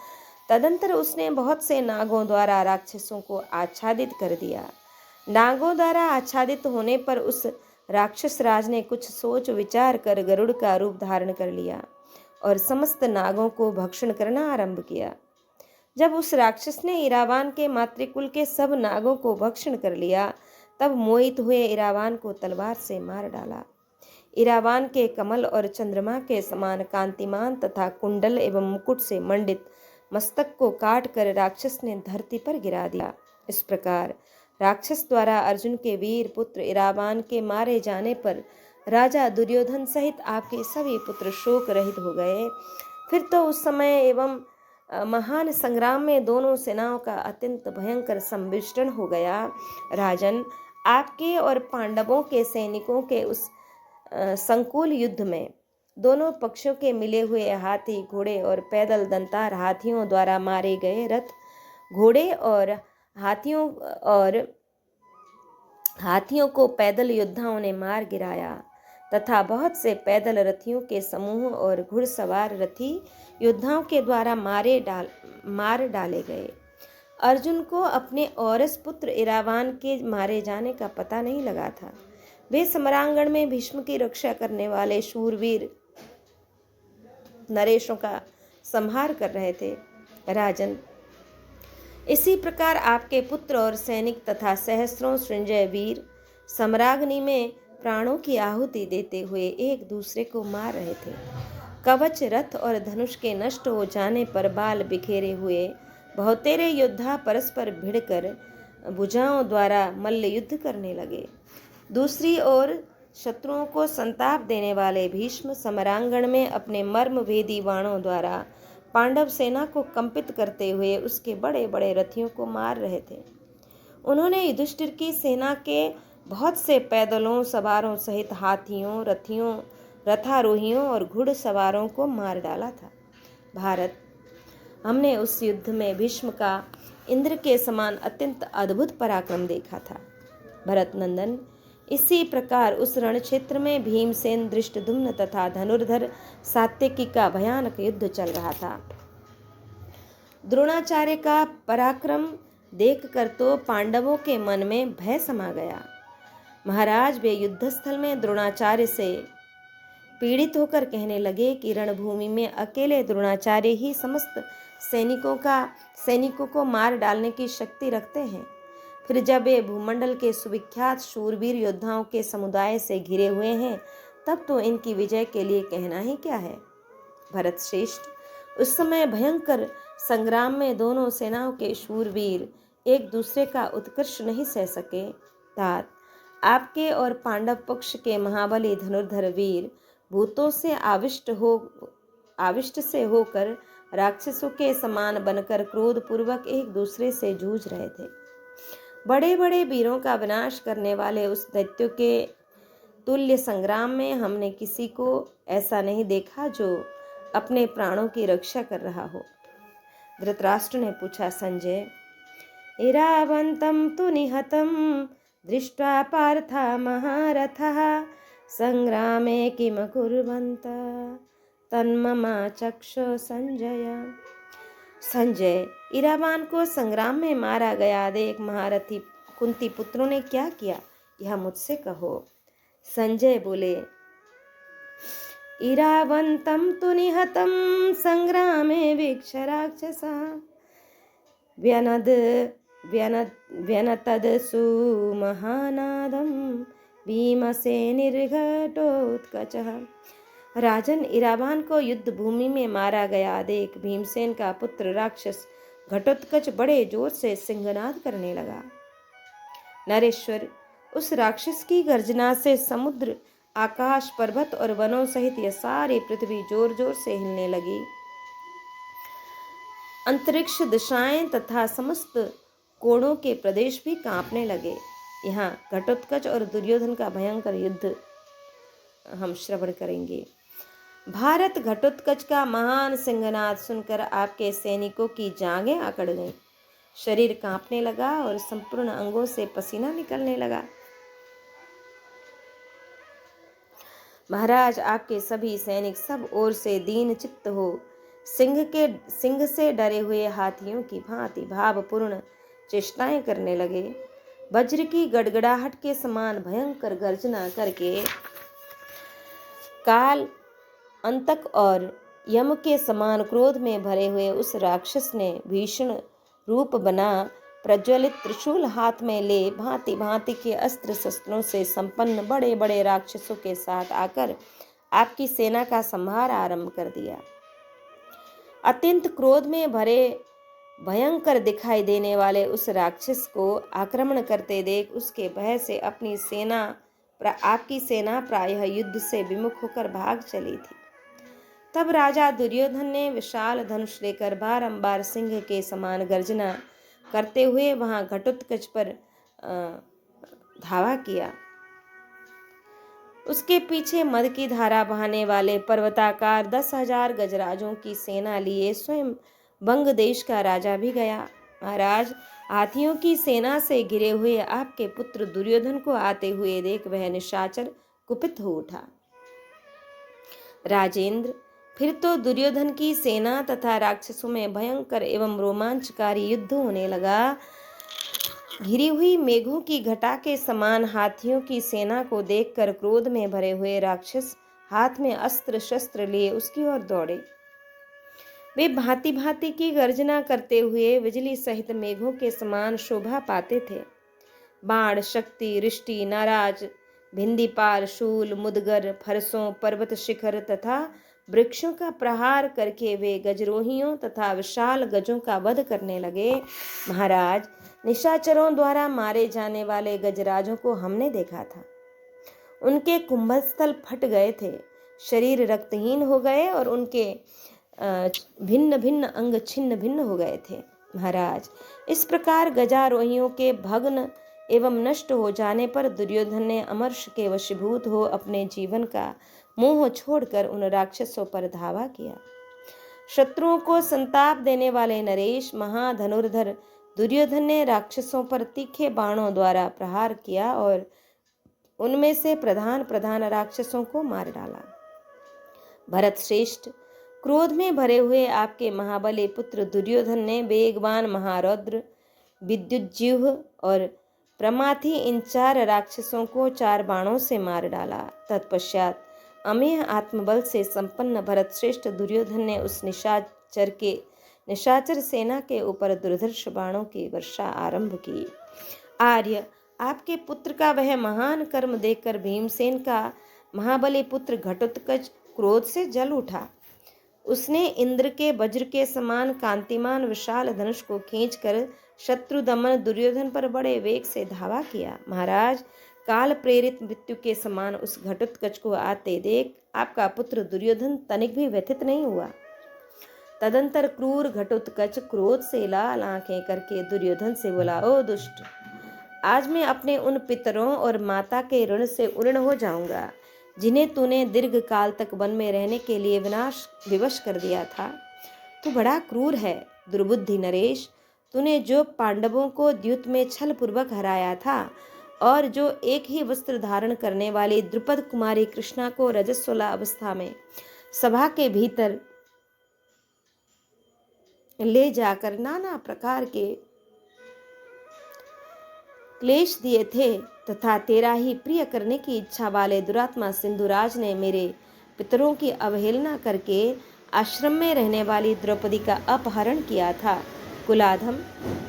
तदंतर उसने बहुत से नागों द्वारा राक्षसों को आच्छादित कर दिया। नागों द्वारा आच्छादित होने पर उस राक्षस राज ने कुछ सोच विचार कर गरुड़ का रूप धारण कर लिया और समस्त नागों को भक्षण करना आरंभ किया। जब उस राक्षस ने इरावान के मातृकुल के सब नागों को भक्षण कर लिया, तब मोहित हुए इरावान को तलवार से मार डाला। इरावान के कमल और चंद्रमा के समान कांतिमान तथा कुंडल एवं मुकुट से मंडित मस्तक को काट कर राक्षस ने धरती पर गिरा दिया। इस प्रकार राक्षस द्वारा अर्जुन के वीर पुत्र इरावान के मारे जाने पर राजा दुर्योधन सहित आपके सभी पुत्र शोक रहित हो गए। फिर तो उस समय एवं महान संग्राम में दोनों सेनाओं का अत्यंत भयंकर संमिश्रण हो गया। राजन, आपके और पांडवों के सैनिकों के उस संकुल युद्ध में दोनों पक्षों के मिले हुए हाथी, घोड़े और पैदल दंतार हाथियों द्वारा मारे गए रथ, घोड़े और हाथियों को पैदल योद्धाओं ने मार गिराया तथा बहुत से पैदल रथियों के समूह और घुड़सवार रथी योद्धाओं के द्वारा मार डाले गए। अर्जुन को अपने औरस पुत्र इरावान के मारे जाने का पता नहीं लगा था। वे समरांगण में भीष्म की रक्षा करने वाले शूरवीर नरेशों का संहार कर रहे थे। राजन, इसी प्रकार आपके पुत्र और सैनिक तथा सहस्रों सृंजय वीर सम्राग्नि में प्राणों की आहुति देते हुए एक दूसरे को मार रहे थे। कवच, रथ और धनुष के नष्ट हो जाने पर बाल बिखेरे हुए बहुतेरे योद्धा परस्पर भिड़कर भुजाओं द्वारा मल्ल युद्ध करने लगे। दूसरी ओर शत्रुओं को संताप देने वाले भीष्म समरांगण में अपने मर्म भेदी बाणों द्वारा पांडव सेना को कंपित करते हुए उसके बड़े बड़े रथियों को मार रहे थे। उन्होंने युधिष्ठिर की सेना के बहुत से पैदलों सवारों सहित हाथियों, रथियों, रथारोहियों और घुड़सवारों को मार डाला था। भारत, हमने उस युद्ध में भीष्म का इंद्र के समान अत्यंत अद्भुत पराक्रम देखा था। भरत नंदन, इसी प्रकार उस रण क्षेत्र में भीमसेन, धृष्टद्युम्न तथा धनुर्धर सात्यकी का भयानक युद्ध चल रहा था। द्रोणाचार्य का पराक्रम देखकर तो पांडवों के मन में भय समा गया। महाराज, वे युद्धस्थल में द्रोणाचार्य से पीड़ित होकर कहने लगे कि रणभूमि में अकेले द्रोणाचार्य ही समस्त सैनिकों को मार डालने की शक्ति रखते हैं। फिर जब वे भूमंडल के सुविख्यात शूरवीर योद्धाओं के समुदाय से घिरे हुए हैं, तब तो इनकी विजय के लिए कहना ही क्या है। भरत श्रेष्ठ, उस समय भयंकर संग्राम में दोनों सेनाओं के शूरवीर एक दूसरे का उत्कर्ष नहीं सह सके। तात, आपके और पांडव पक्ष के महाबली धनुर्धर वीर भूतों से आविष्ट से होकर राक्षसों के समान बनकर क्रोधपूर्वक एक दूसरे से जूझ रहे थे। बड़े बड़े वीरों का विनाश करने वाले उस दैत्यों के तुल्य संग्राम में हमने किसी को ऐसा नहीं देखा जो अपने प्राणों की रक्षा कर रहा हो। धृतराष्ट्र ने पूछा, संजय, इरावंतं तु निहतं दृष्ट्वा पार्था महारथः संग्रामे किम कुर्वन्त तन्ममा चक्षु संजय। संजय, इरावान को संग्राम में मारा गया देख महारथी कुंती पुत्रों ने क्या किया, यह मुझसे कहो। संजय बोले, इरावंतं तु निहतं संग्रामे वीक्ष राक्षसा व्यनतद सुमहानादं भीमसेनिर्घटोत्कचः। राजन, इरावान को युद्ध भूमि में मारा गया देख भीमसेन का पुत्र राक्षस घटोत्कच बड़े जोर से सिंहनाद करने लगा। नरेश्वर, उस राक्षस की गर्जना से समुद्र, आकाश, पर्वत और वनों सहित यह सारी पृथ्वी जोर जोर से हिलने लगी। अंतरिक्ष, दिशाएं तथा समस्त कोणों के प्रदेश भी कांपने लगे। यहाँ घटोत्कच और दुर्योधन का भयंकर युद्ध हम श्रवण करेंगे। भारत, घटोत्कच का महान सिंहनाद सुनकर आपके सैनिकों की जांघें अकड़ गईं, शरीर कांपने लगा और संपूर्ण अंगों से पसीना निकलने लगा। महाराज, आपके सभी सैनिक सब ओर से दीन चित्त हो सिंह से डरे हुए हाथियों की भांति भावपूर्ण चेष्टाएं करने लगे। वज्र की गड़गड़ाहट के समान भयंकर गर्जना करके काल अंतक और यम के समान क्रोध में भरे हुए उस राक्षस ने भीषण रूप बना प्रज्वलित त्रिशूल हाथ में ले भांति भांति के अस्त्र शस्त्रों से संपन्न बड़े बड़े राक्षसों के साथ आकर आपकी सेना का संहार आरंभ कर दिया। अत्यंत क्रोध में भरे भयंकर दिखाई देने वाले उस राक्षस को आक्रमण करते देख उसके भय से आपकी सेना प्रायः युद्ध से विमुख होकर भाग चली थी। तब राजा दुर्योधन ने विशाल धनुष लेकर बारंबार सिंह के समान गर्जना करते हुए वहां घटोत्कच पर धावा किया। उसके पीछे मद की धारा बहाने वाले पर्वताकार 10,000 गजराजों की सेना लिए स्वयं बंग देश का राजा भी गया। महाराज, हाथियों की सेना से घिरे हुए आपके पुत्र दुर्योधन को आते हुए देख वह निशाचर कुपित हो उठा। राजेंद्र, फिर तो दुर्योधन की सेना तथा राक्षसों में भयंकर एवं रोमांचकारी युद्ध होने लगा। घिरी हुई मेघों की घटा के समान हाथियों की सेना को देखकर क्रोध में भरे हुए राक्षस हाथ में अस्त्र शस्त्र लिए उसकी ओर दौड़े। वे भांति भांति की गर्जना करते हुए बिजली सहित मेघों के समान शोभा पाते थे। बाण, शक्ति, रिष्टि, नाराज, भिंदीपाल, शूल, मुदगर, फरसों, पर्वत शिखर तथा वृक्षों का प्रहार करके वे गजरोहियों तथा विशाल गजों का वध करने लगे। महाराज, निशाचरों द्वारा मारे जाने वाले गजराजों को हमने देखा था। उनके कुंभस्थल फट गए थे, शरीर रक्तहीन हो गए और उनके भिन्न भिन्न अंग छिन्न भिन्न हो गए थे। महाराज, इस प्रकार गजारोहियों के भग्न एवं नष्ट हो जाने पर दुर्योधन ने अमर्ष के वशीभूत हो अपने जीवन का मोह छोड़कर उन राक्षसों पर धावा किया। शत्रुओं को संताप देने वाले नरेश महाधनुर्धर दुर्योधन ने राक्षसों पर तीखे बाणों द्वारा प्रहार किया और उनमें से प्रधान प्रधान राक्षसों को मार डाला। भरत श्रेष्ठ, क्रोध में भरे हुए आपके महाबली पुत्र दुर्योधन ने वेगवान महारौद्र, विद्युज्जीव और प्रमाथी इन 4 राक्षसों को 4 बाणों से मार डाला। तत्पश्चात अमेय आत्मबल से संपन्न भरत श्रेष्ठ दुर्योधन ने उस निशाचर सेना के ऊपर दुर्धर्ष बाणों की वर्षा आरंभ की। आर्य, आपके पुत्र का वह महान कर्म देखकर भीमसेन का महाबली पुत्र घटोत्कच क्रोध से जल उठा। उसने इंद्र के वज्र के समान कांतिमान विशाल धनुष को खींचकर शत्रु दमन दुर्योधन पर बड़े वेग से धावा किया। महाराज, काल प्रेरित मृत्यु के समान उस घटोत्कच को आते देख आपका पुत्र दुर्योधन तनिक भी व्यथित नहीं हुआ। तदंतर क्रूर घटोत्कच क्रोध से लाल आंखें करके दुर्योधन से बोला, ओ दुष्ट, आज मैं अपने उन पितरों और माता के ऋण से उऋण हो जाऊंगा जिन्हें तूने दीर्घ काल तक वन में रहने के लिए विनाश विवश कर दिया था। तू बड़ा क्रूर है, दुर्बुद्धि नरेश। तूने जो पांडवों को द्यूत में छल पूर्वक हराया था और जो एक ही वस्त्र धारण करने वाली द्रुपद कुमारी कृष्णा को रजस्वला अवस्था में सभा के भीतर ले जाकर नाना प्रकार के क्लेश दिए थे तथा तेरा ही प्रिय करने की इच्छा वाले दुरात्मा सिंधुराज ने मेरे पितरों की अवहेलना करके आश्रम में रहने वाली द्रौपदी का अपहरण किया था। कुलाधम,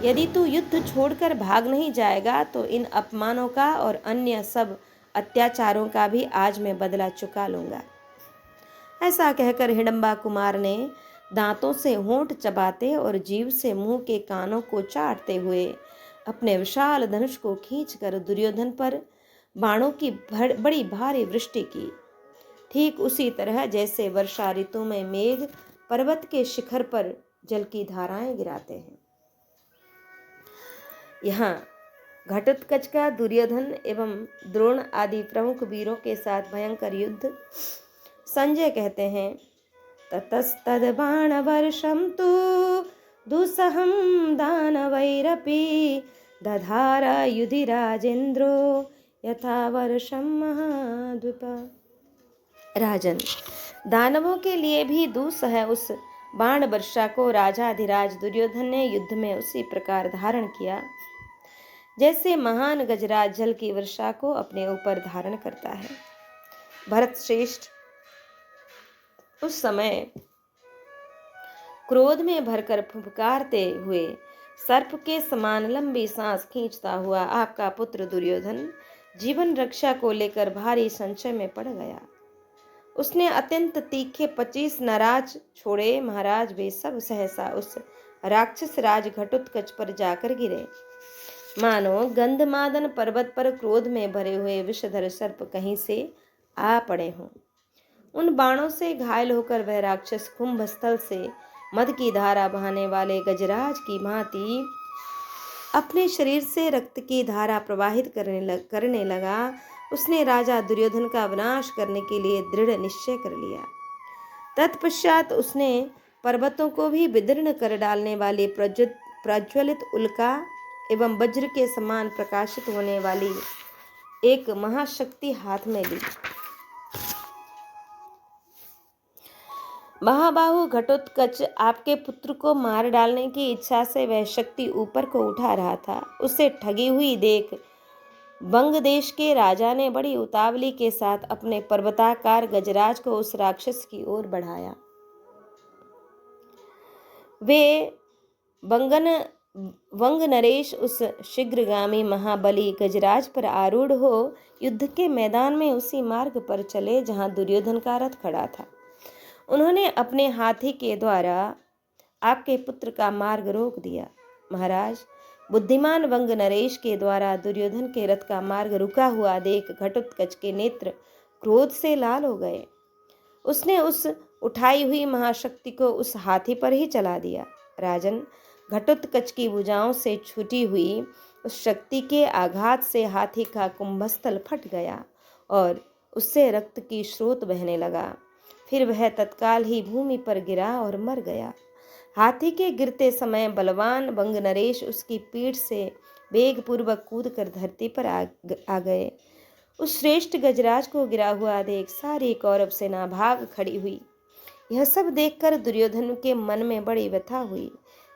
यदि तू युद्ध छोड़कर भाग नहीं जाएगा तो इन अपमानों का और अन्य सब अत्याचारों का भी आज मैं बदला चुका लूंगा। ऐसा कहकर हिडम्बा कुमार ने दांतों से होंठ चबाते और जीभ से मुंह के कानों को चाटते हुए अपने विशाल धनुष को खींचकर दुर्योधन पर बाणों की बड़ी भारी वृष्टि की। ठीक उसी तरह जैसे वर्षा ऋतु में मेघ पर्वत के शिखर पर जल की धाराएं गिराते हैं। यहाँ घटोत्कच का दुर्योधन एवं द्रोण आदि प्रमुख वीरों के साथ भयंकर युद्ध। संजय कहते हैं, ततस्तद बाण वर्षम तु दुसहम दानवैरपि दधार युधि राजेन्द्रो यथा वर्षम महाद्वीप। राजन, दानवों के लिए भी दुस्सह उस बाण वर्षा को राजाधिराज दुर्योधन ने युद्ध में उसी प्रकार धारण किया जैसे महान गजराज जल की वर्षा को अपने ऊपर धारण करता है। भरत श्रेष्ठ उस समय क्रोध में भरकर फुफकारते हुए सर्प के समान लंबी सांस खींचता हुआ आपका पुत्र दुर्योधन जीवन रक्षा को लेकर भारी संशय में पड़ गया। उसने अत्यंत तीखे 25 नाराज छोड़े महाराज, वे सब सहसा उस राक्षस राज घटोत्कच पर जाकर गिरे, मानो गंधमादन पर्वत पर क्रोध में भरे हुए विषधर सर्प कहीं से आ पड़े हों। उन बाणों से घायल होकर वह राक्षस कुंभस्थल से मद की धारा बहाने वाले गजराज की भांति अपने शरीर से रक्त की धारा प्रवाहित करने लगा। उसने राजा दुर्योधन का विनाश करने के लिए दृढ़ निश्चय कर लिया। तत्पश्चात उसने पर्वतों को भी विदीर्ण कर डालने वाली प्रज्वलित उल्का एवं वज्र के समान प्रकाशित होने वाली एक महाशक्ति हाथ में ली। महाबाहु घटोत्कच आपके पुत्र को मार डालने की इच्छा से वह शक्ति ऊपर को उठा रहा था। उसे ठगी हुई देख बंग देश के राजा ने बड़ी उतावली के साथ अपने पर्वताकार गजराज को उस राक्षस की ओर बढ़ाया। वे वंग नरेश उस शीघ्रगामी महाबली गजराज पर आरूढ़ हो युद्ध के मैदान में उसी मार्ग पर चले जहां दुर्योधन का रथ खड़ा था। उन्होंने अपने हाथी के द्वारा आपके पुत्र का मार्ग रोक दिया। महाराज, बुद्धिमान वंग नरेश के द्वारा दुर्योधन के रथ का मार्ग रुका हुआ देख घटोत्कच के नेत्र क्रोध से लाल हो गए। उसने उस उठाई हुई महाशक्ति को उस हाथी पर ही चला दिया। राजन, घटोत्कच की भुजाओं से छूटी हुई उस शक्ति के आघात से हाथी का कुंभस्थल फट गया और उससे रक्त की स्रोत बहने लगा। फिर वह तत्काल ही भूमि पर गिरा और मर गया। हाथी के गिरते समय बलवान वंग नरेश उसकी पीठ से वेगपूर्वक कूदकर धरती पर आ गए। उस श्रेष्ठ गजराज को गिरा हुआ देख सारी कौरव सेना भाग खड़ी हुई। यह सब देखकर दुर्योधन के मन में बड़ी व्यथा हुई।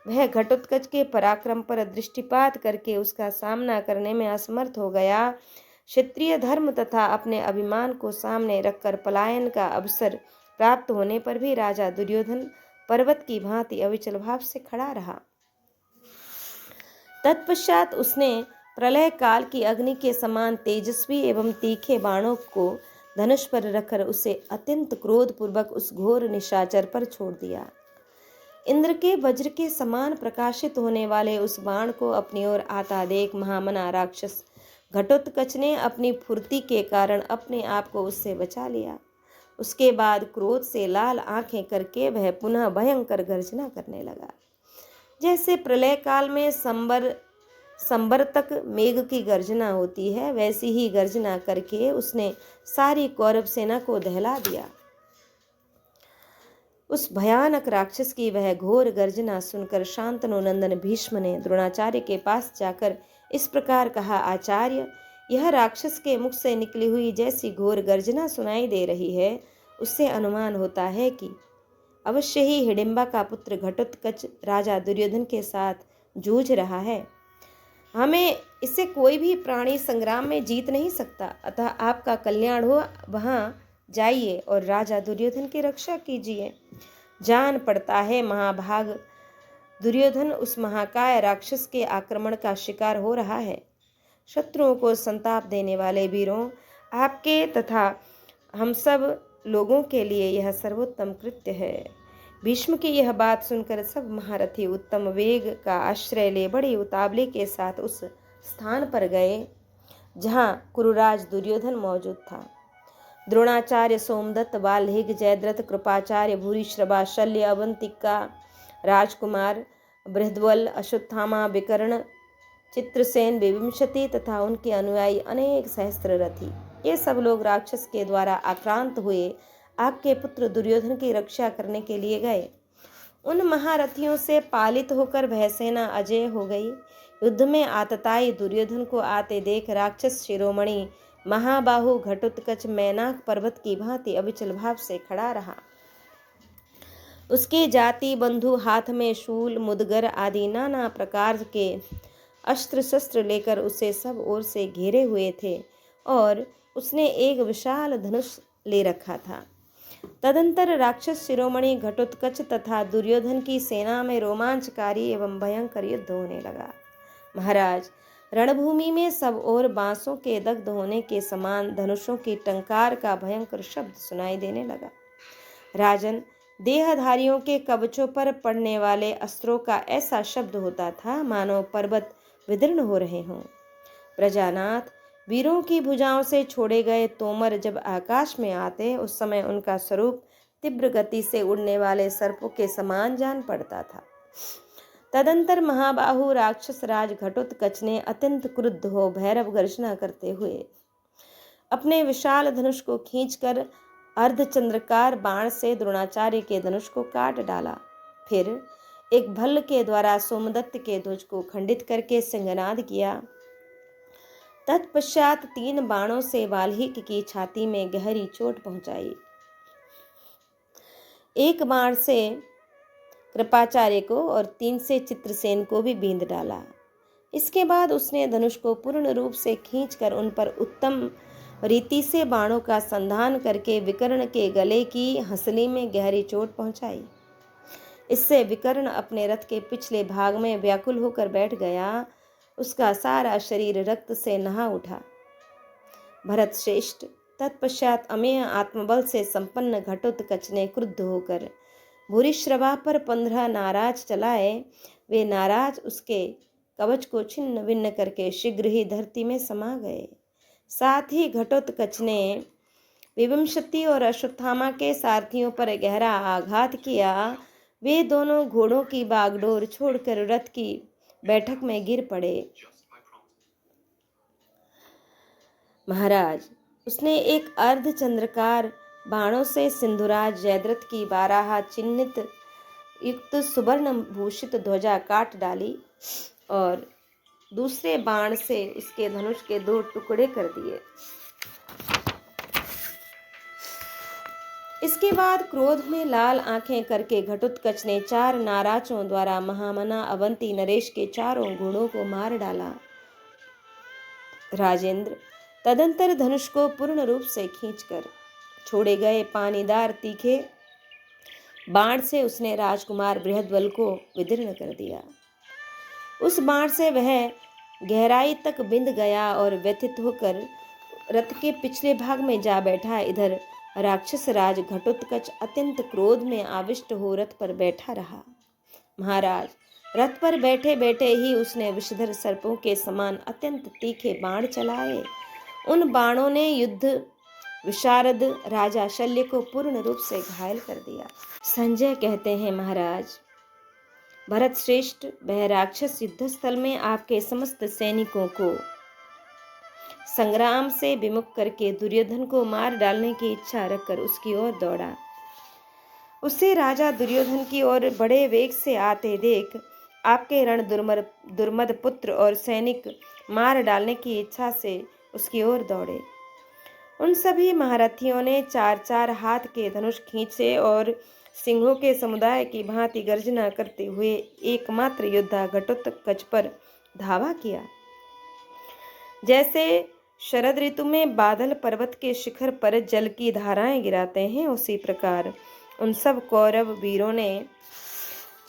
वह घटोत्कच के पराक्रम पर दृष्टिपात करके उसका सामना करने में असमर्थ हो गया। क्षत्रिय धर्म तथा अपने अभिमान को सामने रखकर पलायन का अवसर प्राप्त होने पर भी राजा दुर्योधन पर्वत की भांति अविचल भाव से खड़ा रहा। तत्पश्चात उसने प्रलय काल की अग्नि के समान तेजस्वी एवं तीखे बाणों को धनुष पर रखकर उसे अत्यंत क्रोध पूर्वक उस घोर निशाचर पर छोड़ दिया। इंद्र के वज्र के समान प्रकाशित होने वाले उस बाण को अपनी ओर आता देख महामना राक्षस घटोत्कच ने अपनी फुर्ती के कारण अपने आप को उससे बचा लिया। उसके बाद क्रोध से लाल आंखें करके वह पुनः भयंकर गर्जना करने लगा। जैसे प्रलय काल में संबरतक मेघ की गर्जना होती है, वैसी ही गर्जना करके उसने सारी कौरव सेना को दहला दिया। उस भयानक राक्षस की वह घोर गर्जना सुनकर शांतनु नंदन भीष्म ने द्रोणाचार्य के पास जाकर इस प्रकार कहा, आचार्य, यह राक्षस के मुख से निकली हुई जैसी घोर गर्जना सुनाई दे रही है, उससे अनुमान होता है कि अवश्य ही हिडिंबा का पुत्र घटोत्कच राजा दुर्योधन के साथ जूझ रहा है। हमें इससे कोई भी प्राणी संग्राम में जीत नहीं सकता। अतः आपका कल्याण हो, वहां जाइए और राजा दुर्योधन की रक्षा कीजिए। जान पड़ता है महाभाग दुर्योधन उस महाकाय राक्षस के आक्रमण का शिकार हो रहा है। शत्रुओं को संताप देने वाले वीरों, आपके तथा हम सब लोगों के लिए यह सर्वोत्तम कृत्य है। भीष्म की यह बात सुनकर सब महारथी उत्तम वेग का आश्रय ले बड़ी उतावली के साथ उस स्थान पर गए जहाँ कुरुराज दुर्योधन मौजूद था। द्रोणाचार्य, सोमदत्त, वाल्हीक, जयद्रथ, कृपाचार्य, भूरिश्रवा, शल्य, अवंतिका, राजकुमार, बृहद्वल, अश्वत्थामा, विकर्ण, चित्रसेन, विविंशति तथा उनके अनुयायी अनेक सहस्त्र रथी, ये सब लोग राक्षस के द्वारा आक्रांत हुए आपके पुत्र दुर्योधन की रक्षा करने के लिए गए। उन महारथियों से पालित होकर वह सेना अजय हो गई। युद्ध में आतताई दुर्योधन को आते देख राक्षस शिरोमणि महाबाहु घटोत्कच मैनाक पर्वत की भांति अविचल भाव से खड़ा रहा। उसके जाति बंधु हाथ में शूल, मुदगर आदि नाना प्रकार के अस्त्र शस्त्र लेकर उसे सब ओर से घेरे हुए थे और उसने एक विशाल धनुष ले रखा था। तदंतर राक्षस शिरोमणि घटोत्कच तथा दुर्योधन की सेना में रोमांचकारी एवं भयंकर युद्ध होने लगा। महाराज, रणभूमि में सब ओर बांसों के दग्ध होने के समान धनुषों की टंकार का भयंकर शब्द सुनाई देने लगा। राजन, देहधारियों के कवचों पर पड़ने वाले अस्त्रों का ऐसा शब्द होता था मानो पर्वत विदीर्ण हो रहे हों। प्रजानाथ, वीरों की भुजाओं से छोड़े गए तोमर जब आकाश में आते उस समय उनका स्वरूप तीव्र गति से उड़ने वाले सर्पों के समान जान पड़ता था। तदंतर महाबाहु राक्षस राज घटोत्कच ने अत्यंत क्रुद्ध हो भैरव गर्जना करते हुए अपने विशाल धनुष को खींचकर अर्धचंद्रकार बाण से द्रोणाचार्य के धनुष को काट डाला। फिर एक भल्ल के द्वारा सोमदत्त के ध्वज को खंडित करके सिंहनाद किया। तत्पश्चात 3 बाणों से वाल्मीकि की छाती में गहरी चोट पहुंचाई। एक बाण से कृपाचार्य को और 3 से चित्रसेन को भी बींध डाला। इसके बाद उसने धनुष को पूर्ण रूप से खींचकर उन पर उत्तम रीति से बाणों का संधान करके विकर्ण के गले की हंसली में गहरी चोट पहुंचाई। इससे विकर्ण अपने रथ के पिछले भाग में व्याकुल होकर बैठ गया। उसका सारा शरीर रक्त से नहा उठा। भरत श्रेष्ठ, तत्पश्चात अमेय आत्मबल से संपन्न घटोत्कच ने क्रुद्ध होकर भूरिश्रवा पर 15 नाराज चलाए। वे नाराज उसके कवच को छिन्न भिन्न करके शीघ्र ही धरती में समा गए। साथ ही घटोत्कच ने विवंशति और अश्वत्थामा के सारथियों पर गहरा आघात किया। वे दोनों घोड़ों की बागडोर छोड़कर रथ की बैठक में गिर पड़े। महाराज, उसने एक अर्धचंद्रकार बाणों से सिंधुराज जयद्रथ की 12 चिन्हित युक्त सुवर्ण भूषित ध्वजा काट डाली और दूसरे बाण से उसके धनुष के 2 टुकड़े कर दिए। इसके बाद क्रोध में लाल आंखें करके घटोत्कच ने 4 नाराजों द्वारा महामना अवंती नरेश के 4 घोड़ों को मार डाला। राजेंद्र, तदंतर धनुष को पूर्ण रूप से खींचकर छोड़े गए पानीदार तीखे बाण से उसने राजकुमार बृहद्बल को विदीर्ण कर दिया। उस बाण से वह गहराई तक बिंद गया और व्यथित होकर रथ के पिछले भाग में जा बैठा। इधर राक्षस राज घटोत्कच अत्यंत क्रोध में आविष्ट हो रथ पर बैठा रहा। महाराज, रथ पर बैठे बैठे ही उसने विषधर सर्पों के समान अत्यंत तीखे बाण चलाए। उन बाणों ने युद्ध विशारद राजा शल्य को पूर्ण रूप से घायल कर दिया। संजय कहते हैं, महाराज भरत श्रेष्ठ, वह राक्षस युद्धस्थल में आपके समस्त सैनिकों को संग्राम से विमुख करके दुर्योधन को मार डालने की इच्छा रखकर उसकी ओर दौड़ा। उसे राजा दुर्योधन की ओर बड़े वेग से आते देख आपके रण दुर्मद पुत्र और सैनिक मार डालने की इच्छा से उसकी ओर दौड़े। उन सभी महारथियों ने 4-4 हाथ के धनुष खींचे और सिंहों के समुदाय की भांति गर्जना करते हुए एकमात्र योद्धा घटोत्कच पर धावा किया। जैसे शरद ऋतु में बादल पर्वत के शिखर पर जल की धाराएं गिराते हैं, उसी प्रकार उन सब कौरव वीरों ने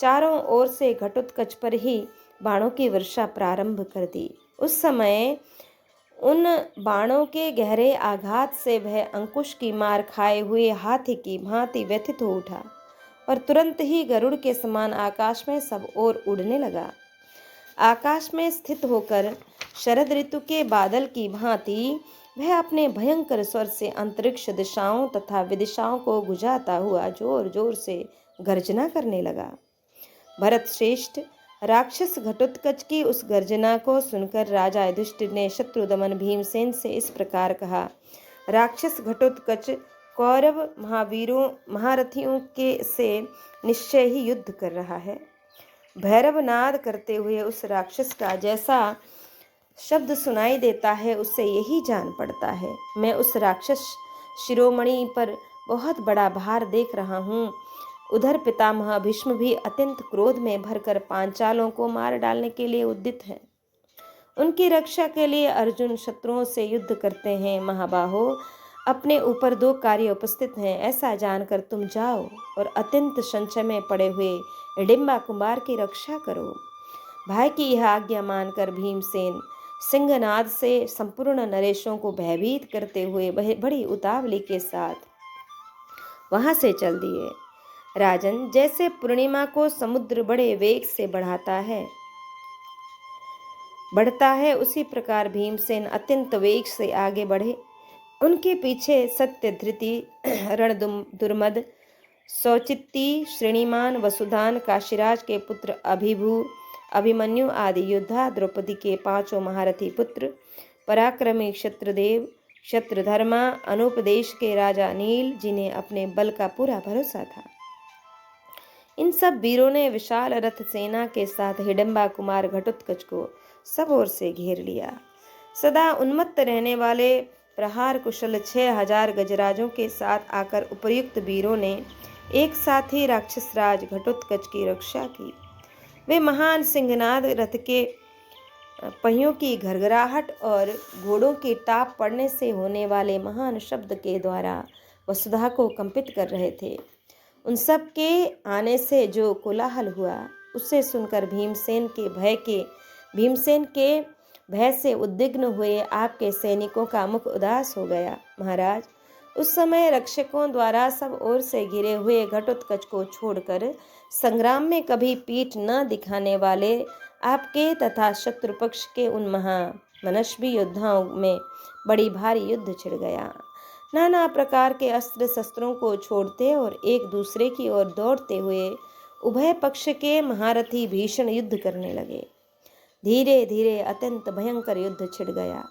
चारों ओर से घटोत्कच पर ही बाणों की वर्षा प्रारंभ कर दी। उस समय उन बाणों के गहरे आघात से वह अंकुश की मार खाए हुए हाथी की भांति व्यथित हो उठा और तुरंत ही गरुड़ के समान आकाश में सब ओर उड़ने लगा। आकाश में स्थित होकर शरद ऋतु के बादल की भांति वह अपने भयंकर स्वर से अंतरिक्ष दिशाओं तथा विदिशाओं को गुजाता हुआ जोर जोर से गर्जना करने लगा। भरत श्रेष्ठ, राक्षस घटोत्कच की उस गर्जना को सुनकर राजा युधिष्ठिर ने शत्रुदमन भीमसेन से इस प्रकार कहा, राक्षस घटोत्कच कौरव महावीरों महारथियों के से निश्चय ही युद्ध कर रहा है। भैरव नाद करते हुए उस राक्षस का जैसा शब्द सुनाई देता है उससे यही जान पड़ता है। मैं उस राक्षस शिरोमणि पर बहुत बड़ा भार देख रहा हूँ। उधर पितामह भीष्म भी अत्यंत क्रोध में भरकर पांचालों को मार डालने के लिए उद्यत हैं। उनकी रक्षा के लिए अर्जुन शत्रुओं से युद्ध करते हैं। महाबाहो, अपने ऊपर 2 कार्य उपस्थित हैं, ऐसा जानकर तुम जाओ और अत्यंत संशय में पड़े हुए हिडिंबा कुमार की रक्षा करो। भाई की यह आज्ञा मानकर भीमसेन सिंहनाद से संपूर्ण नरेशों को भयभीत करते हुए बड़ी उतावली के साथ वहां से चल दिए। राजन, जैसे पूर्णिमा को समुद्र बड़े वेग से बढ़ता है उसी प्रकार भीमसेन अत्यंत वेग से आगे बढ़े। उनके पीछे सत्य, धृति, दुर्मद, सौचित्ती, श्रेणीमान, वसुधान, काशीराज के पुत्र अभिमन्यु आदि योद्धा, द्रौपदी के 5 महारथी पुत्र, पराक्रमी क्षत्रदेव, क्षत्रधर्मा, अनुपदेश के राजा नील, जिन्हें अपने बल का पूरा भरोसा था। इन सब वीरों ने विशाल रथ सेना के साथ हिडिंबा कुमार घटोत्कच को सब ओर से घेर लिया। सदा उन्मत्त रहने वाले प्रहार कुशल 6000 गजराजों के साथ आकर उपर्युक्त वीरों ने एक साथ ही राक्षसराज घटोत्कच की रक्षा की। वे महान सिंहनाद, रथ के पहियों की घरघराहट और घोड़ों की टाप पड़ने से होने वाले महान शब्द के द्वारा वसुधा को कंपित कर रहे थे। उन सब के आने से जो कोलाहल हुआ उसे सुनकर भीमसेन के भय से उद्विग्न हुए आपके सैनिकों का मुख उदास हो गया। महाराज, उस समय रक्षकों द्वारा सब ओर से घिरे हुए घटोत्कच को छोड़कर संग्राम में कभी पीठ न दिखाने वाले आपके तथा शत्रु पक्ष के उन महामनस्वी योद्धाओं में बड़ी भारी युद्ध छिड़ गया। नाना प्रकार के अस्त्र शस्त्रों को छोड़ते और एक दूसरे की ओर दौड़ते हुए उभय पक्ष के महारथी भीषण युद्ध करने लगे। धीरे धीरे अत्यंत भयंकर युद्ध छिड़ गया,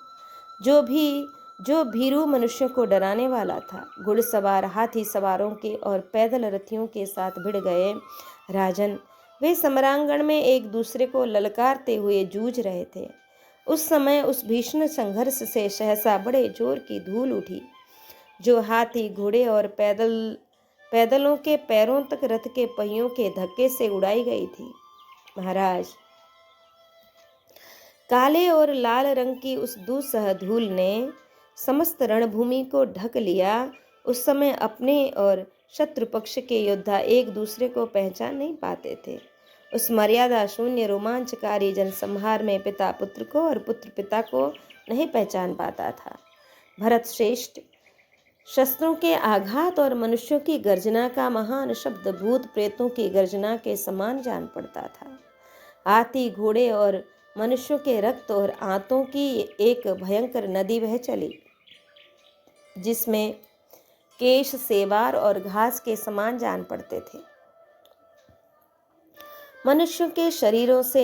जो भीरू मनुष्यों को डराने वाला था। घुड़सवार हाथी सवारों के और पैदल रथियों के साथ भिड़ गए। राजन, वे समरांगण में एक दूसरे को ललकारते हुए जूझ रहे थे। उस समय उस भीषण संघर्ष से सहसा बड़े जोर की धूल उठी, जो हाथी, घोड़े और पैदलों के पैरों तक रथ के पहियों के धक्के से उड़ाई गई थी। महाराज, काले और लाल रंग की उस दूसह धूल ने समस्त रणभूमि को ढक लिया। उस समय अपने और शत्रु पक्ष के योद्धा एक दूसरे को पहचान नहीं पाते थे। उस मर्यादा शून्य रोमांचकारी जनसंहार में पिता पुत्र को और पुत्र पिता को नहीं पहचान पाता था। भरत श्रेष्ठ, शस्त्रों के आघात और मनुष्यों की गर्जना का महान शब्द भूत प्रेतों की गर्जना के समान जान पड़ता था। हाथी, घोड़े और मनुष्यों के रक्त और आंतों की एक भयंकर नदी बह चली, जिसमें केश, सेवार और घास के समान जान पड़ते थे। मनुष्यों के शरीरों से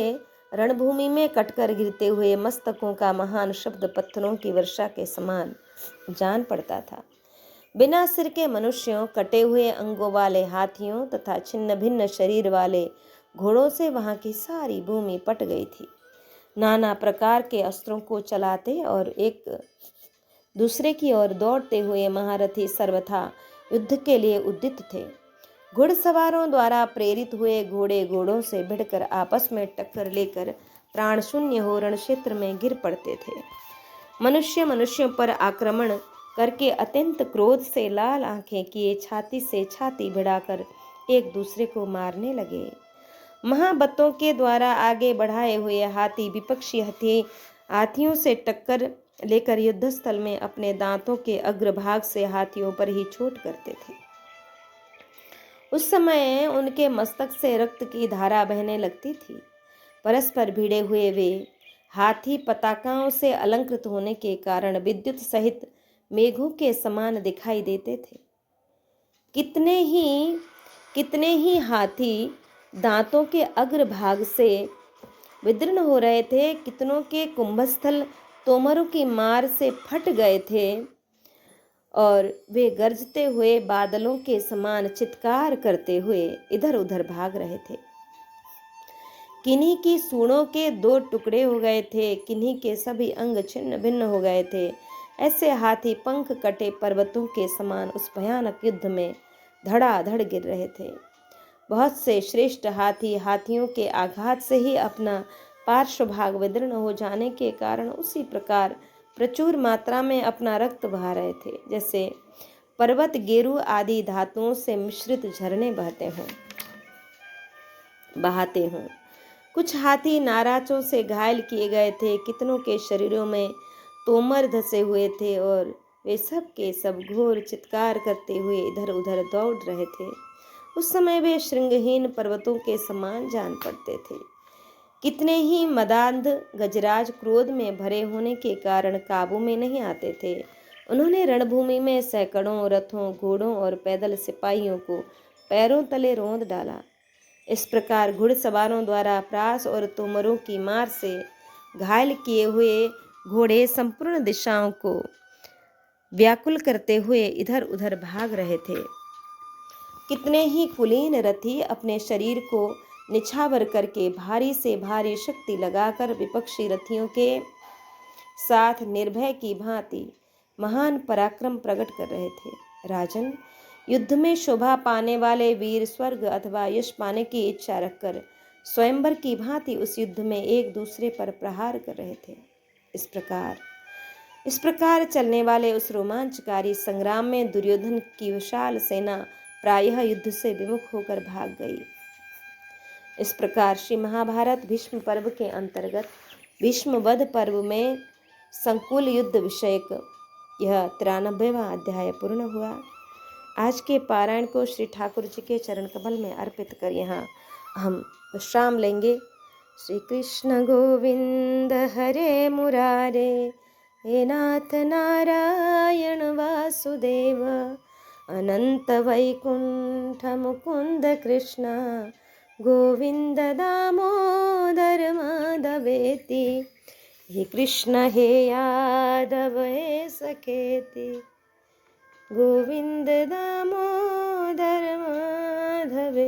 रणभूमि में कटकर गिरते हुए मस्तकों का महान शब्द पत्थरों की वर्षा के समान जान पड़ता था। बिना सिर के मनुष्यों, कटे हुए अंगों वाले हाथियों तथा छिन्न भिन्न शरीर वाले घोड़ों से वहां की सारी भूमि पट गई थी। नाना प्रकार के अस्त्रों को चलाते और एक दूसरे की ओर दौड़ते हुए महारथी सर्वथा युद्ध के लिए उद्यत थे। घुड़सवारों द्वारा प्रेरित हुए घोड़े घोड़ों से भिड़कर आपस में टक्कर लेकर प्राण शून्य हो रण क्षेत्र में गिर पड़ते थे। मनुष्य मनुष्यों पर आक्रमण करके अत्यंत क्रोध से लाल आंखें किए छाती से छाती भिड़ाकर एक दूसरे को मारने लगे। महाबत्तों के द्वारा आगे बढ़ाए हुए हाथी विपक्षी हाथियों से टक्कर लेकर युद्धस्थल में अपने दांतों के अग्रभाग से हाथियों पर ही चोट करते थे। उस समय उनके मस्तक से रक्त की धारा बहने लगती थी। परस्पर भिड़े हुए वे हाथी पताकाओं से अलंकृत होने के कारण विद्युत सहित मेघों के समान दिखाई देते थे। कितने ही हाथी दांतों के अग्रभाग से विदीर्ण हो रहे थे। कितनों के कुंभस्थल तोमरों की मार से फट गए थे और वे गरजते हुए बादलों के समान चित्कार करते हुए इधर उधर भाग रहे थे। किन्हीं की सूढ़ों के 2 टुकड़े हो गए थे, किन्हीं के सभी अंग छिन्न भिन्न हो गए थे। ऐसे हाथी पंख कटे पर्वतों के समान उस भयानक युद्ध में धड़ाधड़ गिर रहे थे। बहुत से श्रेष्ठ हाथी हाथियों के आघात से ही अपना पार्श्व भाग विदीर्ण हो जाने के कारण उसी प्रकार प्रचुर मात्रा में अपना रक्त बहा रहे थे, जैसे पर्वत गेरू आदि धातुओं से मिश्रित झरने बहाते हों। कुछ हाथी नाराजों से घायल किए गए थे, कितनों के शरीरों में तोमर धसे हुए थे और वे सब के सब घोर चित्कार करते हुए इधर उधर दौड़ रहे थे। उस समय वे श्रृंगहीन पर्वतों के समान जान पड़ते थे। कितने ही मदांध गजराज क्रोध में भरे होने के कारण काबू में नहीं आते थे। उन्होंने रणभूमि में सैकड़ों रथों, घोड़ों और पैदल सिपाहियों को पैरों तले रौंद डाला। इस प्रकार घुड़सवारों द्वारा प्रास और तोमरों की मार से घायल किए हुए घोड़े संपूर्ण दिशाओं को व्याकुल करते हुए इधर उधर भाग रहे थे। कितने ही कुलीन रथी अपने शरीर को निछावर करके भारी से भारी शक्ति लगाकर विपक्षी रथियों के साथ निर्भय की भांति महान पराक्रम प्रकट कर रहे थे। राजन, युद्ध में शोभा पाने वाले वीर स्वर्ग अथवा यश पाने की इच्छा रखकर स्वयंवर की भांति उस युद्ध में एक दूसरे पर प्रहार कर रहे थे। इस प्रकार चलने वाले उस रोमांचकारी संग्राम में दुर्योधन की विशाल सेना प्रायः युद्ध से विमुख होकर भाग गई। इस प्रकार श्री महाभारत भीष्म पर्व के अंतर्गत भीष्म वध पर्व में संकुल युद्ध विषयक यह 93वां अध्याय पूर्ण हुआ। आज के पारायण को श्री ठाकुर जी के चरण कमल में अर्पित कर यहाँ हम विश्राम लेंगे। श्री कृष्ण गोविंद हरे मुरारे, हे नाथ नारायण वासुदेव, अनंत वैकुंठ मुकुंद कृष्ण, गोविंद दामोदर माधवेति, हे कृष्ण हे यादव हे सखेति, गोविंद दामोदर माधवेति।